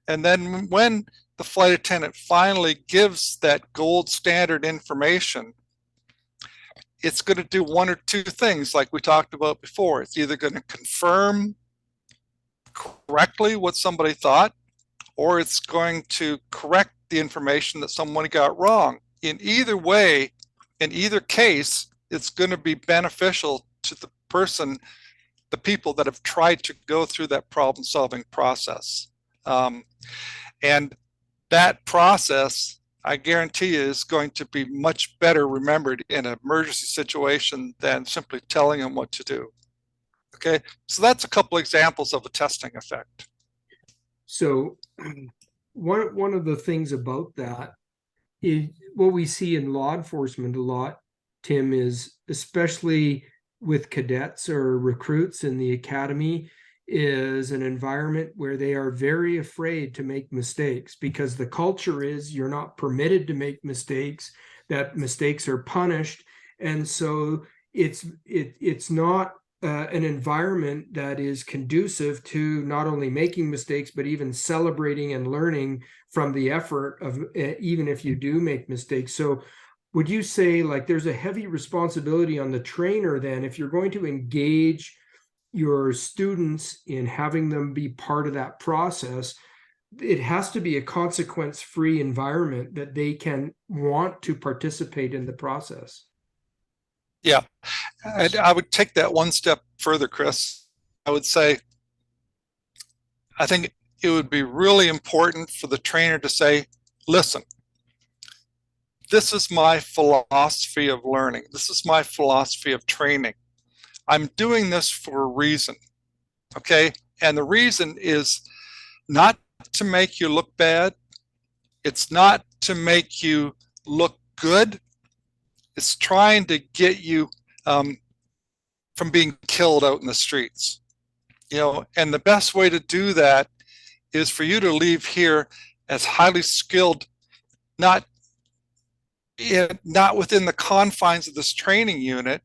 And then when the flight attendant finally gives that gold standard information, it's going to do one or two things like we talked about before. It's either going to confirm correctly what somebody thought, or it's going to correct the information that someone got wrong. In either way, in either case, it's going to be beneficial to the person, the people that have tried to go through that problem-solving process. And that process, I guarantee you, is going to be much better remembered in an emergency situation than simply telling them what to do. Okay, so that's a couple examples of a testing effect. So one of the things about that is what we see in law enforcement a lot, Tim, is especially with cadets or recruits in the academy, is an environment where they are very afraid to make mistakes because the culture is you're not permitted to make mistakes, that mistakes are punished. And so it's not an environment that is conducive to not only making mistakes, but even celebrating and learning from the effort of even if you do make mistakes. So would you say like there's a heavy responsibility on the trainer then if you're going to engage your students in having them be part of that process, it has to be a consequence-free environment that they can want to participate in the process. Yeah, and I would take that one step further, Chris. I would say, I think it would be really important for the trainer to say, listen, this is my philosophy of learning. This is my philosophy of training. I'm doing this for a reason, okay? And the reason is not to make you look bad. It's not to make you look good. It's trying to get you from being killed out in the streets. And the best way to do that is for you to leave here as highly skilled, not within the confines of this training unit,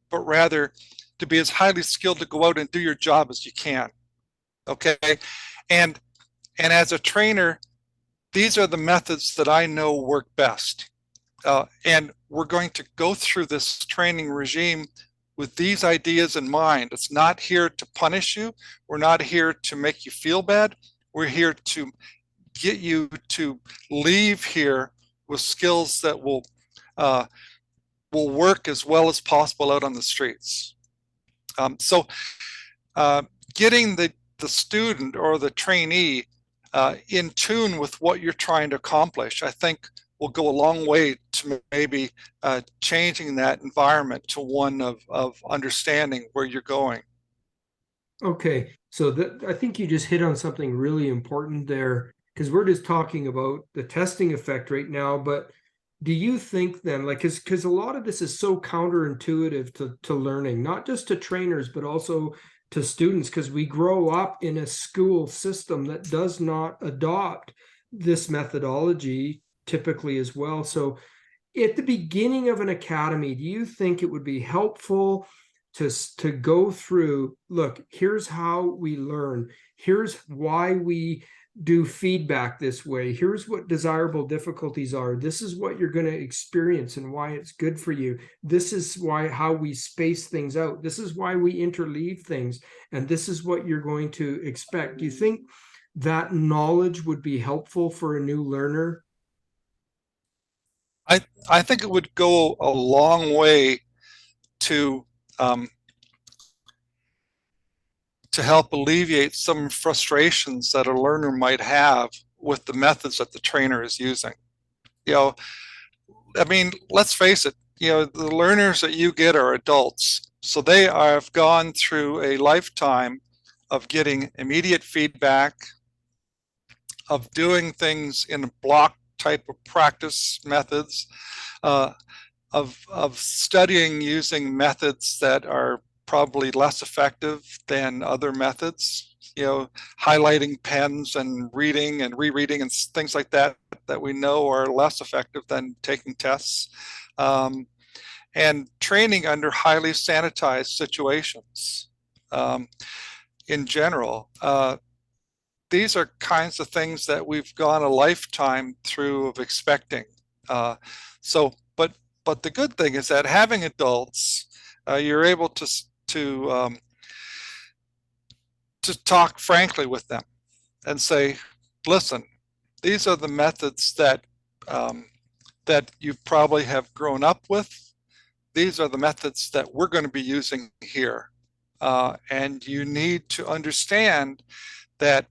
but rather to be as highly skilled to go out and do your job as you can. Okay. And as a trainer, these are the methods that I know work best. And we're going to go through this training regime with these ideas in mind. It's not here to punish you. We're not here to make you feel bad. We're here to get you to leave here with skills that will work as well as possible out on the streets. So getting the student or the trainee in tune with what you're trying to accomplish, I think will go a long way to maybe changing that environment to one of understanding where you're going. Okay, so I think you just hit on something really important there, because we're just talking about the testing effect right now, but do you think then, like, because a lot of this is so counterintuitive to learning, not just to trainers, but also to students, because we grow up in a school system that does not adopt this methodology typically as well. So at the beginning of an academy, do you think it would be helpful to go through, look, here's how we learn, here's why we do feedback this way, here's what desirable difficulties are, this is what you're going to experience and why it's good for you, this is how we space things out, this is why we interleave things, and this is what you're going to expect? Do you think that knowledge would be helpful for a new learner? I think it would go a long way to help alleviate some frustrations that a learner might have with the methods that the trainer is using. I mean, let's face it, the learners that you get are adults. So they have gone through a lifetime of getting immediate feedback, of doing things in block type of practice methods, of studying using methods that are probably less effective than other methods, highlighting pens and reading and rereading and things like that we know are less effective than taking tests, and training under highly sanitized situations. In general, these are kinds of things that we've gone a lifetime through of expecting. But the good thing is that having adults, you're able to talk frankly with them and say, listen, these are the methods that you probably have grown up with. These are the methods that we're going to be using here. And you need to understand that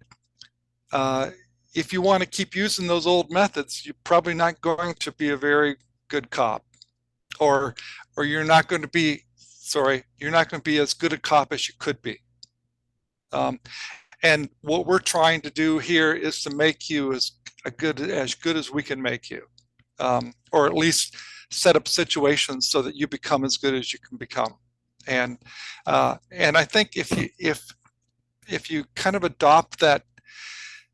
if you want to keep using those old methods, you're probably not going to be a very good cop, or you're not going to be as good a cop as you could be. And what we're trying to do here is to make you as good as we can make you, or at least set up situations so that you become as good as you can become. And I think if you kind of adopt that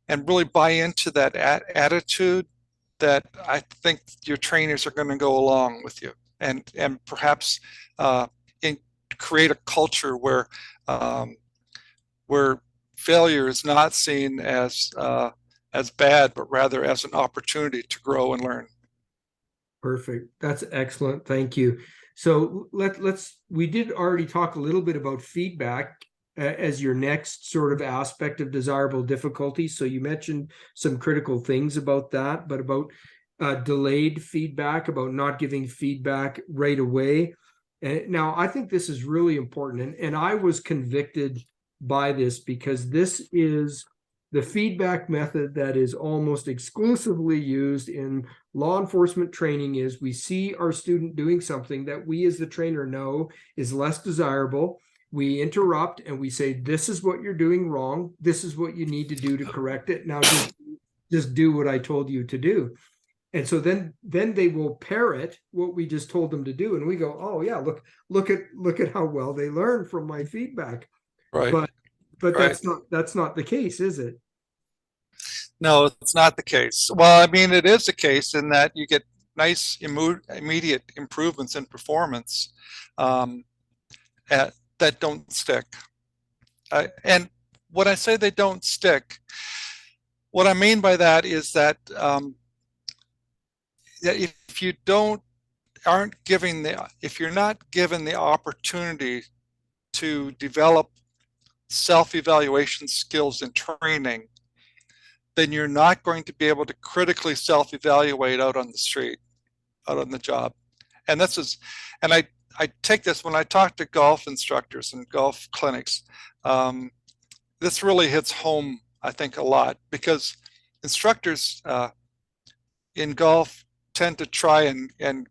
and really buy into that attitude, that I think your trainers are going to go along with you, and perhaps create a culture where failure is not seen as bad, but rather as an opportunity to grow and learn. Perfect. That's excellent. Thank you. So we did already talk a little bit about feedback as your next sort of aspect of desirable difficulty. So you mentioned some critical things about that, but about delayed feedback, about not giving feedback right away. And now I think this is really important. And I was convicted by this because this is the feedback method that is almost exclusively used in law enforcement training. Is we see our student doing something that we as the trainer know is less desirable. We interrupt and we say, this is what you're doing wrong. This is what you need to do to correct it. Now just do what I told you to do. And so then they will parrot what we just told them to do. And we go, oh yeah, look at how well they learn from my feedback. Right. But Right. that's not the case, is it? No, it's not the case. Well, I mean, it is the case in that you get nice immediate improvements in performance um, that don't stick. And when I say they don't stick, what I mean by that is that if you if you're not given the opportunity to develop self-evaluation skills in training, then you're not going to be able to critically self-evaluate out on the street, out on the job. And I take this when I talk to golf instructors and golf clinics. This really hits home, I think, a lot, because instructors in golf tend to try and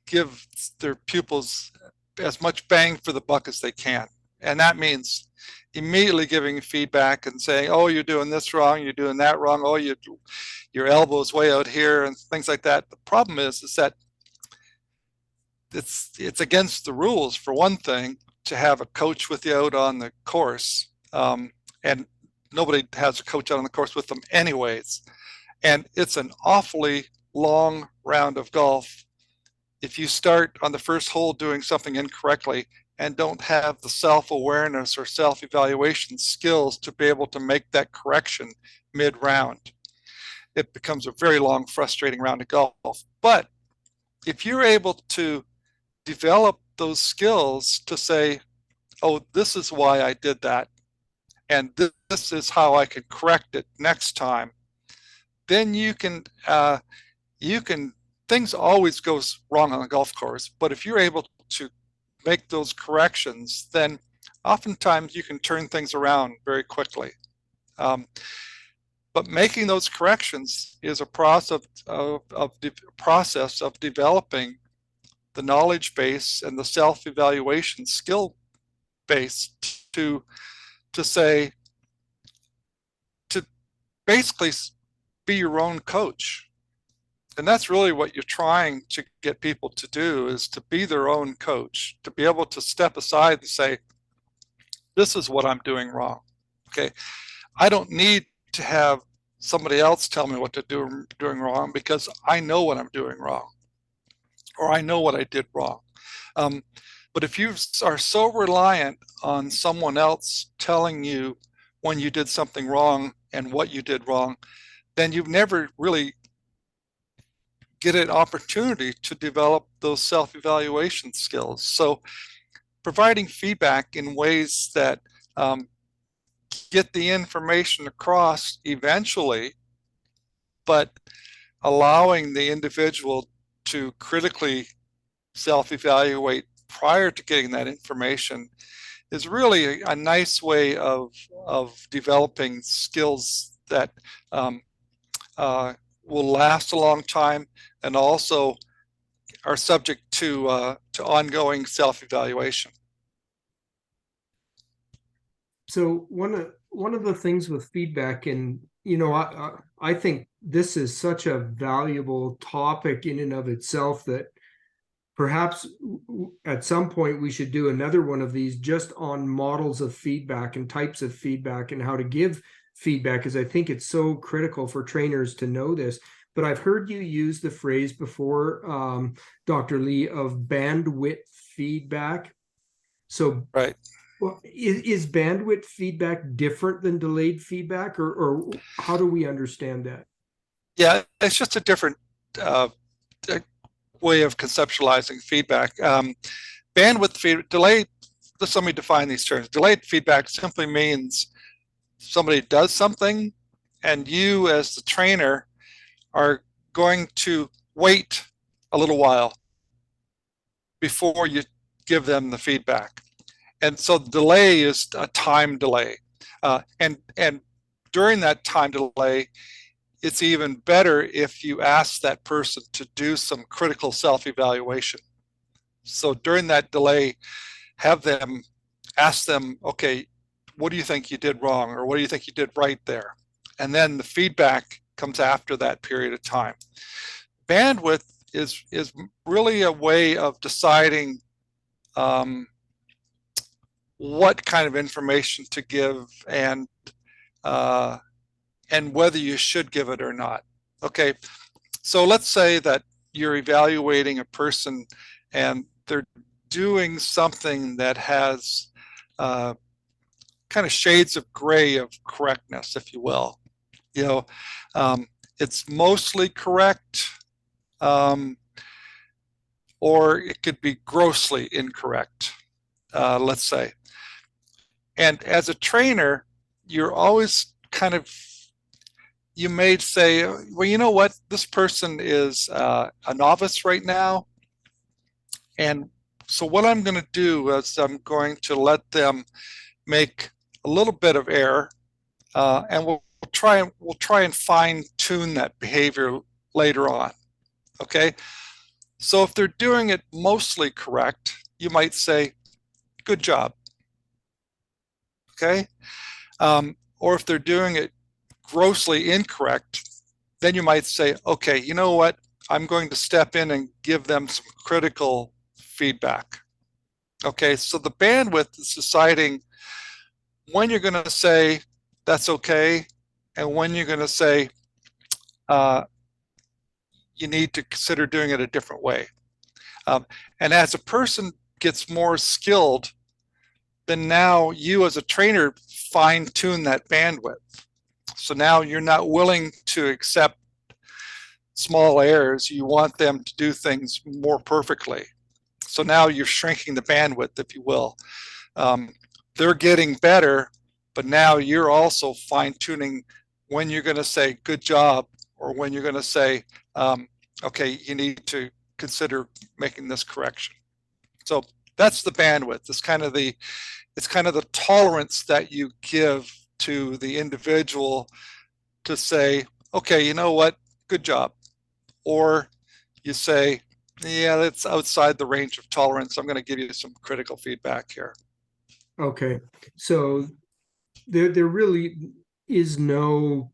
give their pupils as much bang for the buck as they can. And that means immediately giving feedback and saying, oh, you're doing this wrong, you're doing that wrong, oh, your elbow's way out here, and things like that. The problem is that it's against the rules, for one thing, to have a coach with you out on the course. And nobody has a coach out on the course with them anyways. And it's an awfully long round of golf. If you start on the first hole doing something incorrectly and don't have the self-awareness or self-evaluation skills to be able to make that correction mid-round, it becomes a very long, frustrating round of golf. But if you're able to develop those skills to say, oh, this is why I did that, and this is how I can correct it next time, then you can things always goes wrong on a golf course, but if you're able to make those corrections, then oftentimes you can turn things around very quickly. But making those corrections is a process of developing the knowledge base and the self-evaluation skill base to basically be your own coach. And that's really what you're trying to get people to do, is to be their own coach, to be able to step aside and say, this is what I'm doing wrong. Okay, I don't need to have somebody else tell me what to do doing wrong, because I know what I'm doing wrong, or I know what I did wrong. But if you are so reliant on someone else telling you when you did something wrong and what you did wrong, then you've never really get an opportunity to develop those self-evaluation skills. So providing feedback in ways that get the information across eventually, but allowing the individual to critically self-evaluate prior to getting that information is really a nice way of developing skills that will last a long time, and also are subject to ongoing self-evaluation. So one of the things with feedback, and I think this is such a valuable topic in and of itself, that perhaps at some point we should do another one of these just on models of feedback and types of feedback and how to give feedback, because I think it's so critical for trainers to know this. But I've heard you use the phrase before, Dr. Lee, of bandwidth feedback. So right. Well, is bandwidth feedback different than delayed feedback, or how do we understand that? Yeah, it's just a different way of conceptualizing feedback. Bandwidth feedback, delayed, let me define these terms. Delayed feedback simply means somebody does something and you as the trainer are going to wait a little while before you give them the feedback. And so the delay is a time delay. And during that time delay, it's even better if you ask that person to do some critical self-evaluation. So during that delay, ask them, okay, what do you think you did wrong? Or what do you think you did right there? And then the feedback comes after that period of time. Bandwidth is really a way of deciding what kind of information to give uh, and whether you should give it or not. Okay, so let's say that you're evaluating a person and they're doing something that has kind of shades of gray of correctness, if you will. You know, it's mostly correct, or it could be grossly incorrect, let's say. And as a trainer, you're always kind of, you may say, well, you know what, this person is a novice right now. And so what I'm going to do is I'm going to let them make a little bit of error, and we'll try and fine tune that behavior later on. Okay, so if they're doing it mostly correct, you might say, good job. Okay, or if they're doing it grossly incorrect, then you might say, okay, you know what, I'm going to step in and give them some critical feedback. Okay, so the bandwidth is deciding when you're going to say that's okay and when you're going to say you need to consider doing it a different way. And as a person gets more skilled, then now you as a trainer fine tune that bandwidth. So now you're not willing to accept small errors. You want them to do things more perfectly. So now you're shrinking the bandwidth, if you will. They're getting better, but now you're also fine tuning when you're going to say good job or when you're going to say, okay, you need to consider making this correction. So that's the bandwidth. It's kind of the tolerance that you give to the individual to say, okay, you know what, good job. Or you say, yeah, that's outside the range of tolerance. I'm going to give you some critical feedback here. Okay, so there really is no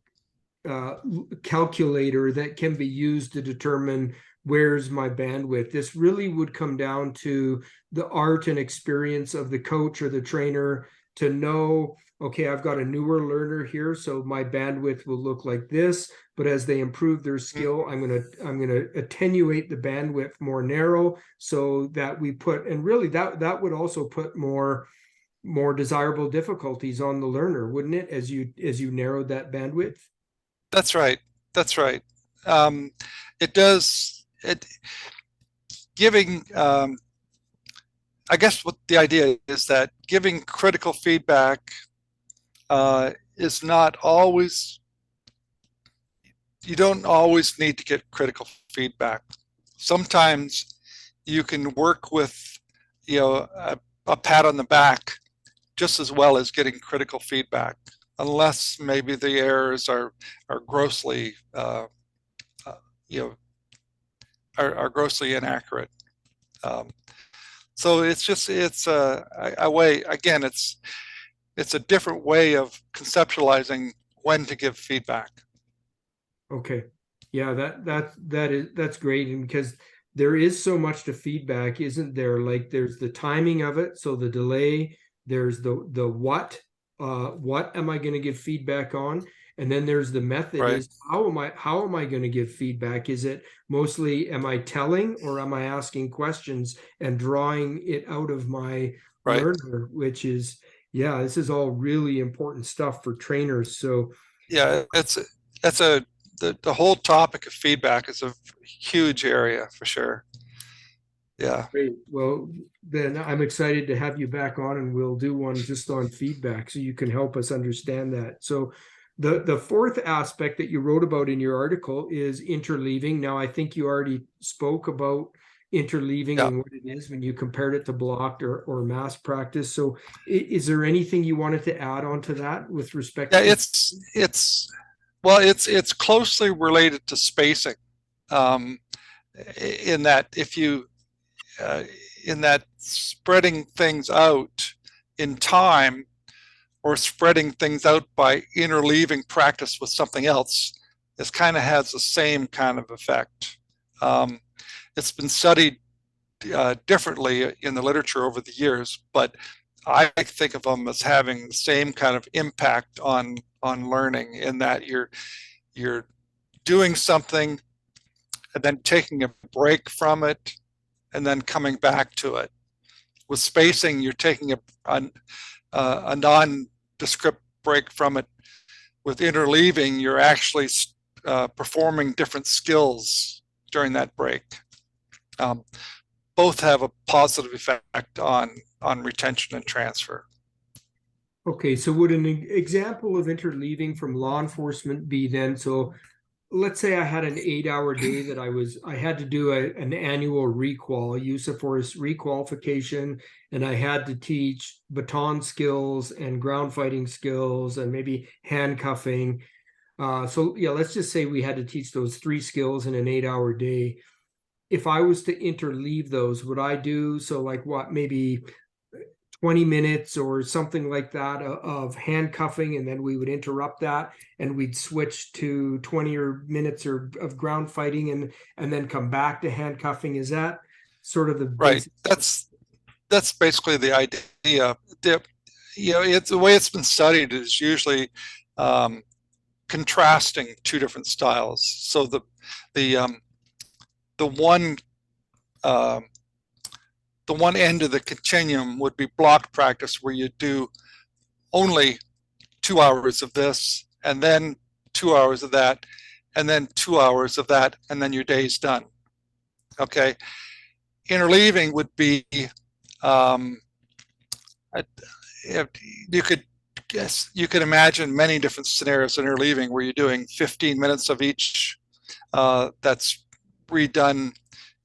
calculator that can be used to determine where's my bandwidth. This really would come down to the art and experience of the coach or the trainer to know, okay, I've got a newer learner here, so my bandwidth will look like this, but as they improve their skill, I'm gonna attenuate the bandwidth more narrow so that we put, and really that would also put more desirable difficulties on the learner, wouldn't it, as you narrowed that bandwidth? That's right. That's right. It does. It giving. I guess what the idea is that giving critical feedback is not always. You don't always need to get critical feedback. Sometimes you can work with, a pat on the back just as well as getting critical feedback, unless maybe the errors are grossly, are grossly inaccurate. So it's a way, again, it's a different way of conceptualizing when to give feedback. Okay, yeah, that's great, and because there is so much to feedback, isn't there? Like there's the timing of it, so the delay, there's the what am I going to give feedback on, and then there's the method. Right. Is how am I going to give feedback? Is it mostly, am I telling, or am I asking questions and drawing it out of my Right. learner? Which is, yeah, this is all really important stuff for trainers. So Yeah, the whole topic of feedback is a huge area for sure. Yeah. great. Well, then I'm excited to have you back on, and we'll do one just on feedback so you can help us understand that. So the fourth aspect that you wrote about in your article is interleaving. Now, I think you already spoke about interleaving Yeah. and what it is when you compared it to blocked or mass practice. So is there anything you wanted to add on to that with respect Yeah, to it's closely related to spacing, in that if you in that spreading things out in time or spreading things out by interleaving practice with something else, this kind of has the same kind of effect. It's been studied differently in the literature over the years, but I think of them as having the same kind of impact on learning, in that you're doing something and then taking a break from it and then coming back to it. With spacing, you're taking a nondescript break from it. With interleaving, you're actually performing different skills during that break. Both have a positive effect on retention and transfer. Okay, so would an example of interleaving from law enforcement be then, so let's say I had an 8-hour day that I had to do an annual requal, use of force requalification, and I had to teach baton skills and ground fighting skills and maybe handcuffing. So yeah, let's just say we had to teach those 3 skills in an 8-hour day. If I was to interleave those, would I do so like what, maybe 20 minutes or something like that of handcuffing, and then we would interrupt that and we'd switch to 20 minutes of ground fighting and then come back to handcuffing? Is that sort of the Right. basic? That's basically the idea. It's the way it's been studied is usually contrasting 2 different styles. So the one the one end of the continuum would be block practice, where you do only 2 hours of this, and then 2 hours of that, and then 2 hours of that, and then your day's done. Okay. Interleaving would be, you could imagine many different scenarios in interleaving where you're doing 15 minutes of each. That's redone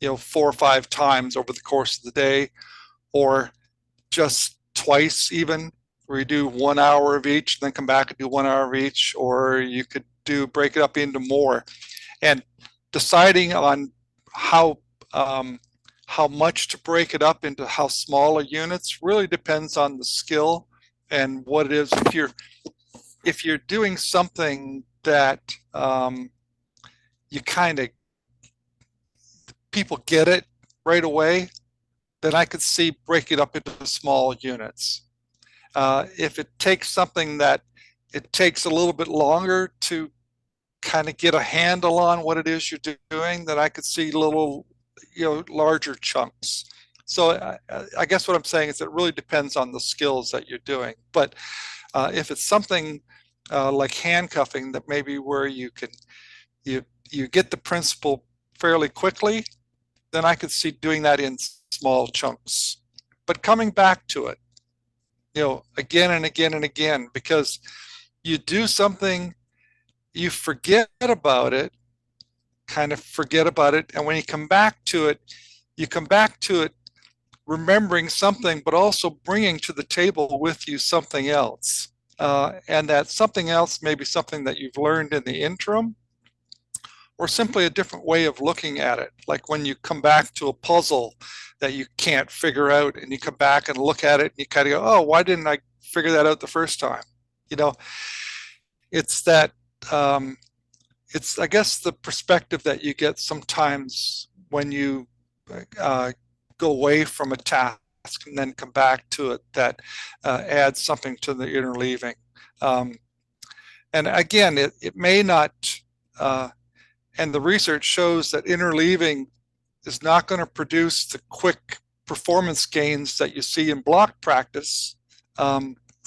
4 or 5 times over the course of the day, or just twice even, where you do 1 hour of each, then come back and do 1 hour of each, or you could break it up into more. And deciding on how much to break it up into how smaller units really depends on the skill and what it is. If you're doing something that you kind of, people get it right away, then I could see break it up into small units. If it takes something that it takes a little bit longer to kind of get a handle on what it is you're doing, then I could see little, larger chunks. So I guess what I'm saying is it really depends on the skills that you're doing. But if it's something like handcuffing, that maybe where you get the principle fairly quickly, then I could see doing that in small chunks, but coming back to it, again and again and again, because you do something, you forget about it, and when you come back to it, you come back to it remembering something, but also bringing to the table with you something else. And that something else may be something that you've learned in the interim, or simply a different way of looking at it. Like when you come back to a puzzle that you can't figure out, and you come back and look at it and you kind of go, oh, why didn't I figure that out the first time? It's that, it's, I guess, the perspective that you get sometimes when you go away from a task and then come back to it, that adds something to the interleaving. And again, it may not, and the research shows that interleaving is not going to produce the quick performance gains that you see in block practice.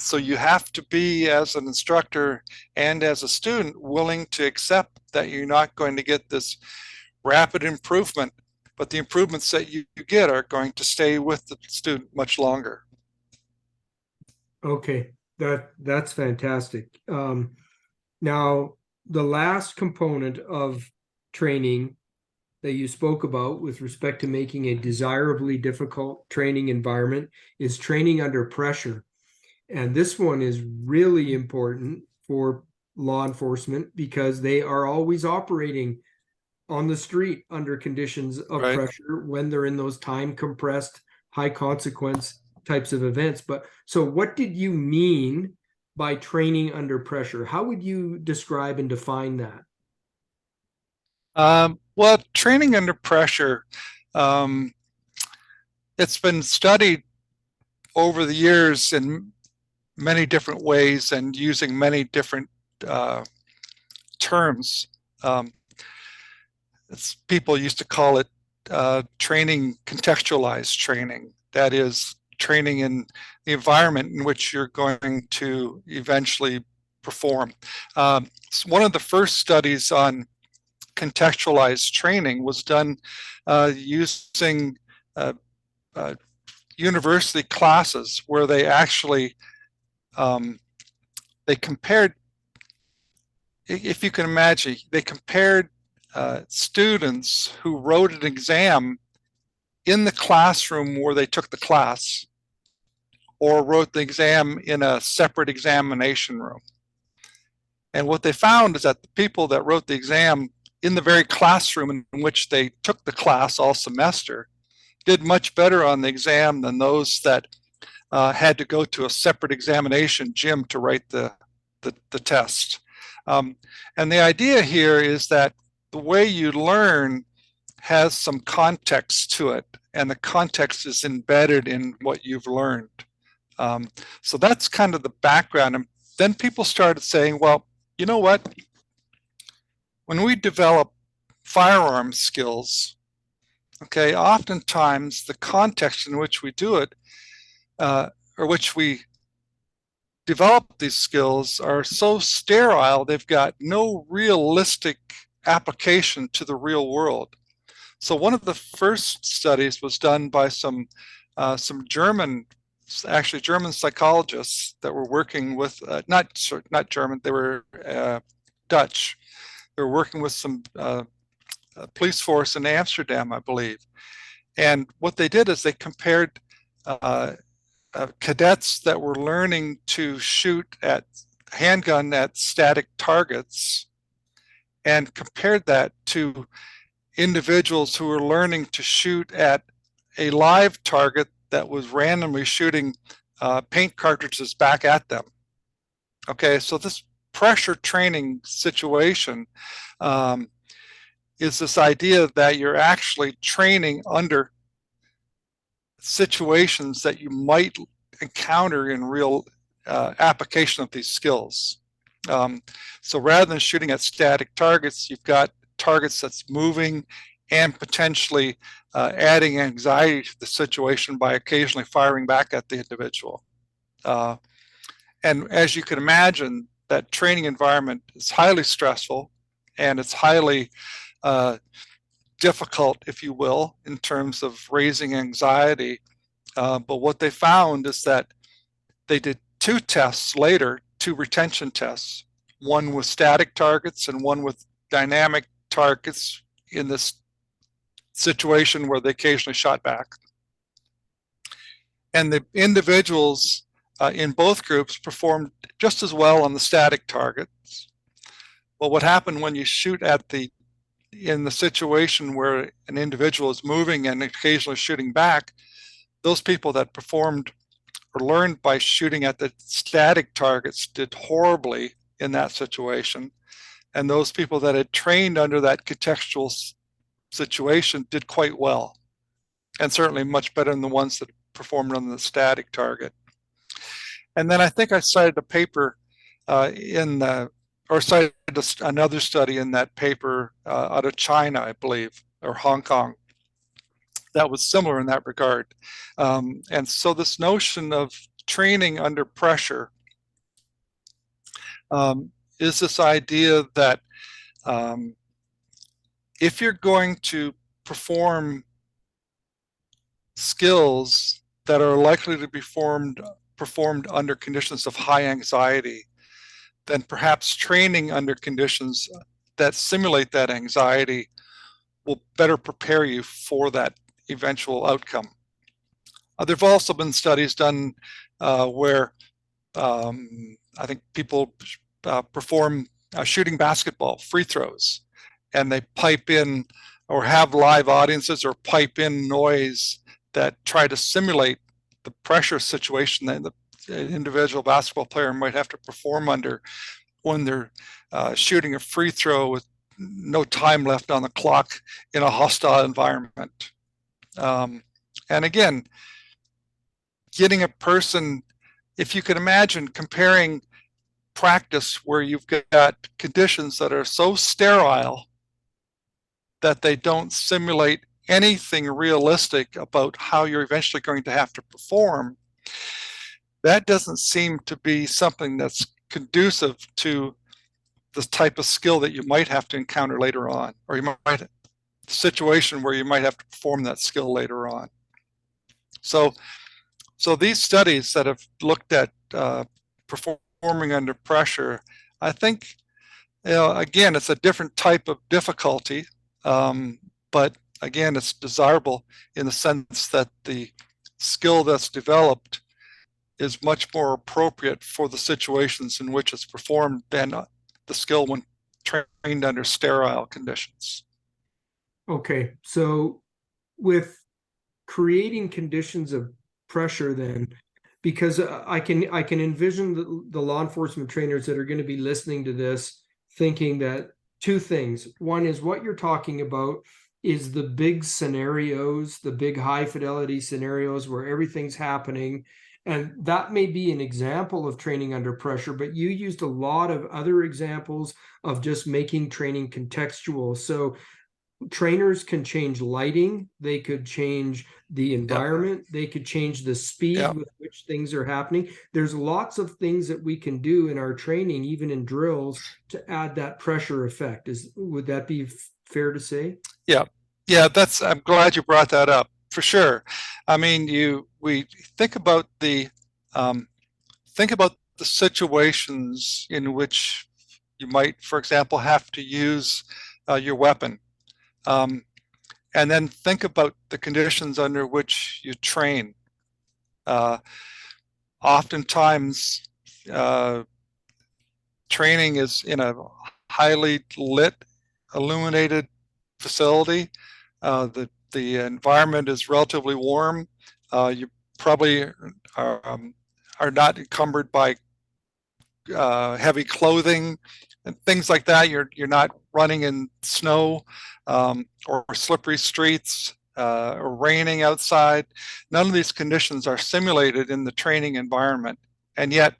So you have to be, as an instructor and as a student, willing to accept that you're not going to get this rapid improvement, but the improvements that you get are going to stay with the student much longer. Okay, that's fantastic. Now, the last component of training that you spoke about with respect to making a desirably difficult training environment is training under pressure. And this one is really important for law enforcement because they are always operating on the street under conditions of Right. pressure when they're in those time compressed, high consequence types of events. But so what did you mean by training under pressure? How would you describe and define that? Well, training under pressure, it's been studied over the years in many different ways and using many different terms. People used to call it training, contextualized training. That is, training in the environment in which you're going to eventually perform. So one of the first studies on contextualized training was done using university classes, where they actually they compared, if you can imagine, they compared students who wrote an exam in the classroom where they took the class, or wrote the exam in a separate examination room. And what they found is that the people that wrote the exam in the very classroom in which they took the class all semester did much better on the exam than those that had to go to a separate examination gym to write the test. And the idea here is that the way you learn has some context to it, and the context is embedded in what you've learned. So that's kind of the background. And then people started saying, well, you know what? When we develop firearm skills, okay, oftentimes the context in which we do it, or which we develop these skills, are so sterile, they've got no realistic application to the real world. So one of the first studies was done by some German psychologists that were working with, not German, they were Dutch. They were working with some police force in Amsterdam, I believe. And what they did is they compared cadets that were learning to shoot at handgun at static targets, and compared that to individuals who were learning to shoot at a live target that was randomly shooting paint cartridges back at them. Okay, so this pressure training situation is this idea that you're actually training under situations that you might encounter in real application of these skills. So rather than shooting at static targets, you've got targets that's moving and potentially adding anxiety to the situation by occasionally firing back at the individual. And as you can imagine, that training environment is highly stressful, and it's highly difficult, if you will, in terms of raising anxiety. But what they found is that they did two tests later, two retention tests, one with static targets and one with dynamic targets in this situation where they occasionally shot back. And the individuals in both groups performed just as well on the static targets. But what happened when you shoot at in the situation where an individual is moving and occasionally shooting back, those people that performed or learned by shooting at the static targets did horribly in that situation. And those people that had trained under that contextual situation did quite well, and certainly much better than the ones that performed on the static target. And then I think I cited a paper cited another study in that paper out of China, I believe, or Hong Kong, that was similar in that regard. And so this notion of training under pressure is this idea that if you're going to perform skills that are likely to be performed under conditions of high anxiety, then perhaps training under conditions that simulate that anxiety will better prepare you for that eventual outcome. There have also been studies done where I think people perform shooting basketball free throws, and they pipe in or have live audiences or pipe in noise that try to simulate the pressure situation that the individual basketball player might have to perform under when they're shooting a free throw with no time left on the clock in a hostile environment. And again, getting a person, if you can imagine comparing practice where you've got conditions that are so sterile that they don't simulate anything realistic about how you're eventually going to have to perform, that doesn't seem to be something that's conducive to the type of skill that you might have to encounter later on, or you might situation where you might have to perform that skill later on. So these studies that have looked at performing under pressure, I think, again, it's a different type of difficulty, but again, it's desirable in the sense that the skill that's developed is much more appropriate for the situations in which it's performed than the skill when trained under sterile conditions. Okay, so with creating conditions of pressure then, because I can envision the law enforcement trainers that are going to be listening to this thinking that two things. One is what you're talking about is the big scenarios, the big high fidelity scenarios where everything's happening. And that may be an example of training under pressure, but you used a lot of other examples of just making training contextual. So trainers can change lighting, they could change the environment, they could change the speed with which things are happening. There's lots of things that we can do in our training, even in drills, to add that pressure effect. Would that be fair to say? Yeah, I'm glad you brought that up, for sure. I mean, we think about the situations in which you might, for example, have to use your weapon. And then think about the conditions under which you train. Oftentimes, training is in a highly lit, illuminated facility. The environment is relatively warm. You probably are not encumbered by heavy clothing and things like that. You're not running in snow or slippery streets or raining outside. None of these conditions are simulated in the training environment. And yet,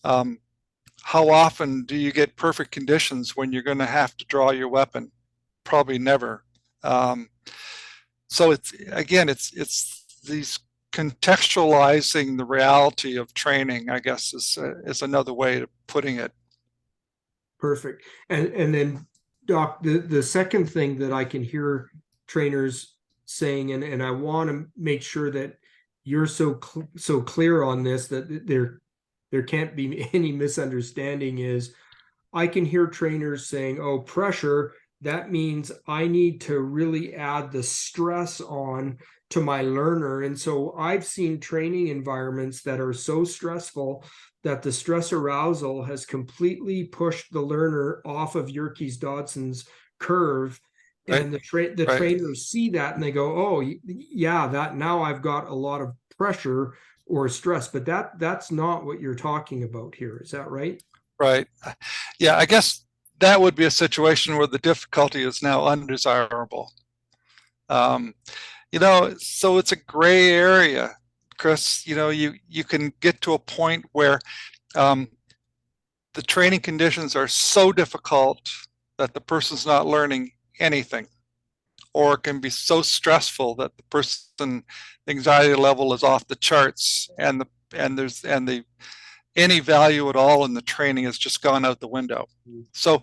how often do you get perfect conditions when you're going to have to draw your weapon? Probably never. So it's these contextualizing the reality of training, I guess, is another way of putting it. Perfect. And then, Doc, the second thing that I can hear trainers saying, and I want to make sure that you're so clear on this that there can't be any misunderstanding, is I can hear trainers saying, oh, pressure, that means I need to really add the stress on to my learner. And so I've seen training environments that are so stressful that the stress arousal has completely pushed the learner off of Yerkes-Dodson's curve. Right. And the trainers see that and they go, oh, yeah, that now I've got a lot of pressure or stress, but that's not what you're talking about here. Is that right? Right. Yeah, I guess that would be a situation where the difficulty is now undesirable. So it's a gray area, Chris. You can get to a point where the training conditions are so difficult that the person's not learning anything, or it can be so stressful that the person anxiety level is off the charts, and any value at all in the training has just gone out the window. So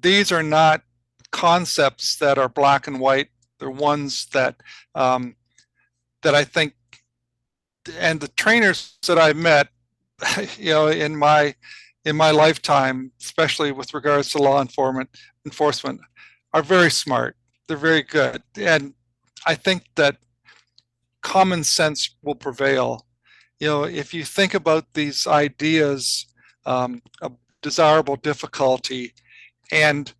these are not concepts that are black and white. They're ones that I think, and the trainers that I've met, in my lifetime, especially with regards to law enforcement, are very smart. They're very good, and I think that common sense will prevail. If you think about these ideas of desirable difficulty, and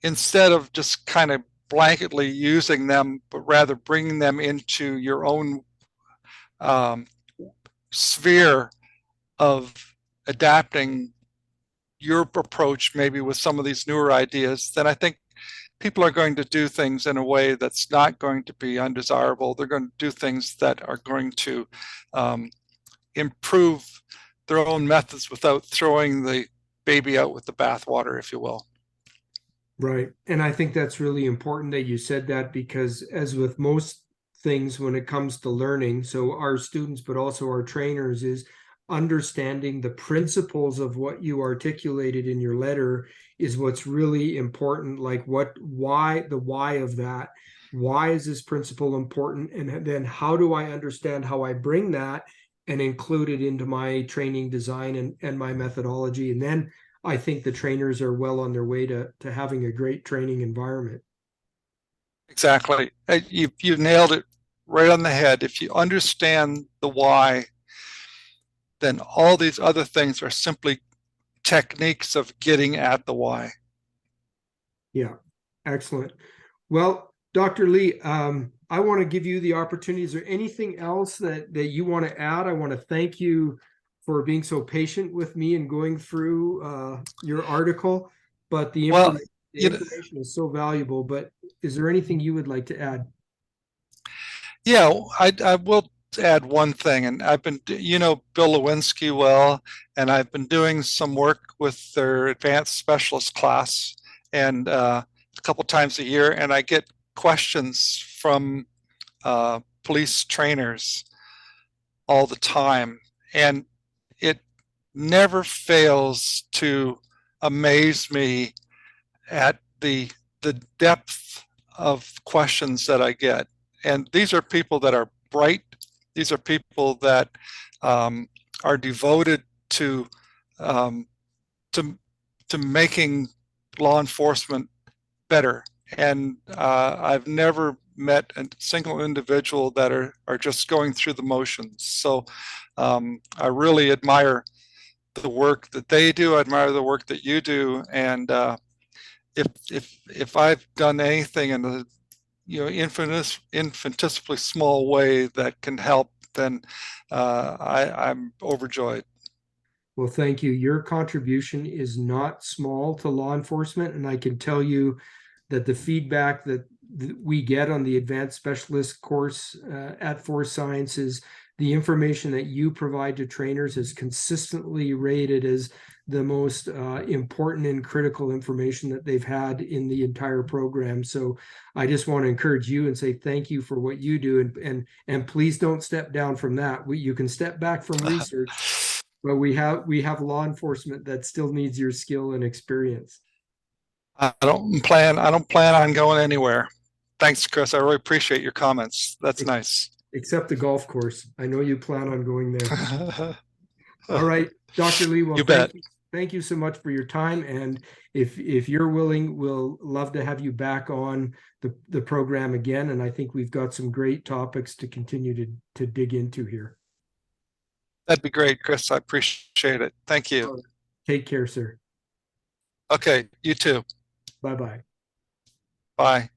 instead of just kind of blanketly using them, but rather bringing them into your own sphere of adapting your approach, maybe with some of these newer ideas, then I think people are going to do things in a way that's not going to be undesirable. They're going to do things that are going to improve their own methods without throwing the baby out with the bathwater, if you will. Right. And I think that's really important that you said that, because as with most things when it comes to learning, so our students, but also our trainers, is understanding the principles of what you articulated in your letter is what's really important. Like why of that? Why is this principle important? And then how do I understand how I bring that and include it into my training design and my methodology? And then I think the trainers are well on their way to having a great training environment. Exactly. You nailed it right on the head. If you understand the why, then all these other things are simply techniques of getting at the why. Yeah, excellent. Well, Dr. Lee, I want to give you the opportunity. Is there anything else that you want to add? I want to thank you for being so patient with me and going through your article, but Well, the you know, information is so valuable. But is there anything you would like to add? yeah, I will add one thing, and I've been, Bill Lewinsky well, and I've been doing some work with their advanced specialist class, and a couple times a year, and I get questions from police trainers all the time, and it never fails to amaze me at the depth of questions that I get. And these are people that are bright. These are people that are devoted um, to to making law enforcement better. And I've never met a single individual that are just going through the motions. So I really admire the work that they do. I admire the work that you do. And if I've done anything in a infinitesimally small way that can help, then I'm overjoyed. Well, thank you. Your contribution is not small to law enforcement, and I can tell you that the feedback that we get on the advanced specialist course at Force Sciences, the information that you provide to trainers is consistently rated as the most important and critical information that they've had in the entire program. So I just want to encourage you and say thank you for what you do, and please don't step down from that. You can step back from research, but we have law enforcement that still needs your skill and experience. I don't plan on going anywhere. Thanks, Chris. I really appreciate your comments. That's nice. Except the golf course. I know you plan on going there. All right, Dr. Lee, well, You bet. thank you so much for your time. And if you're willing, we'll love to have you back on the program again. And I think we've got some great topics to continue to dig into here. That'd be great, Chris. I appreciate it. Thank you. Right. Take care, sir. Okay, you too. Bye-bye. Bye.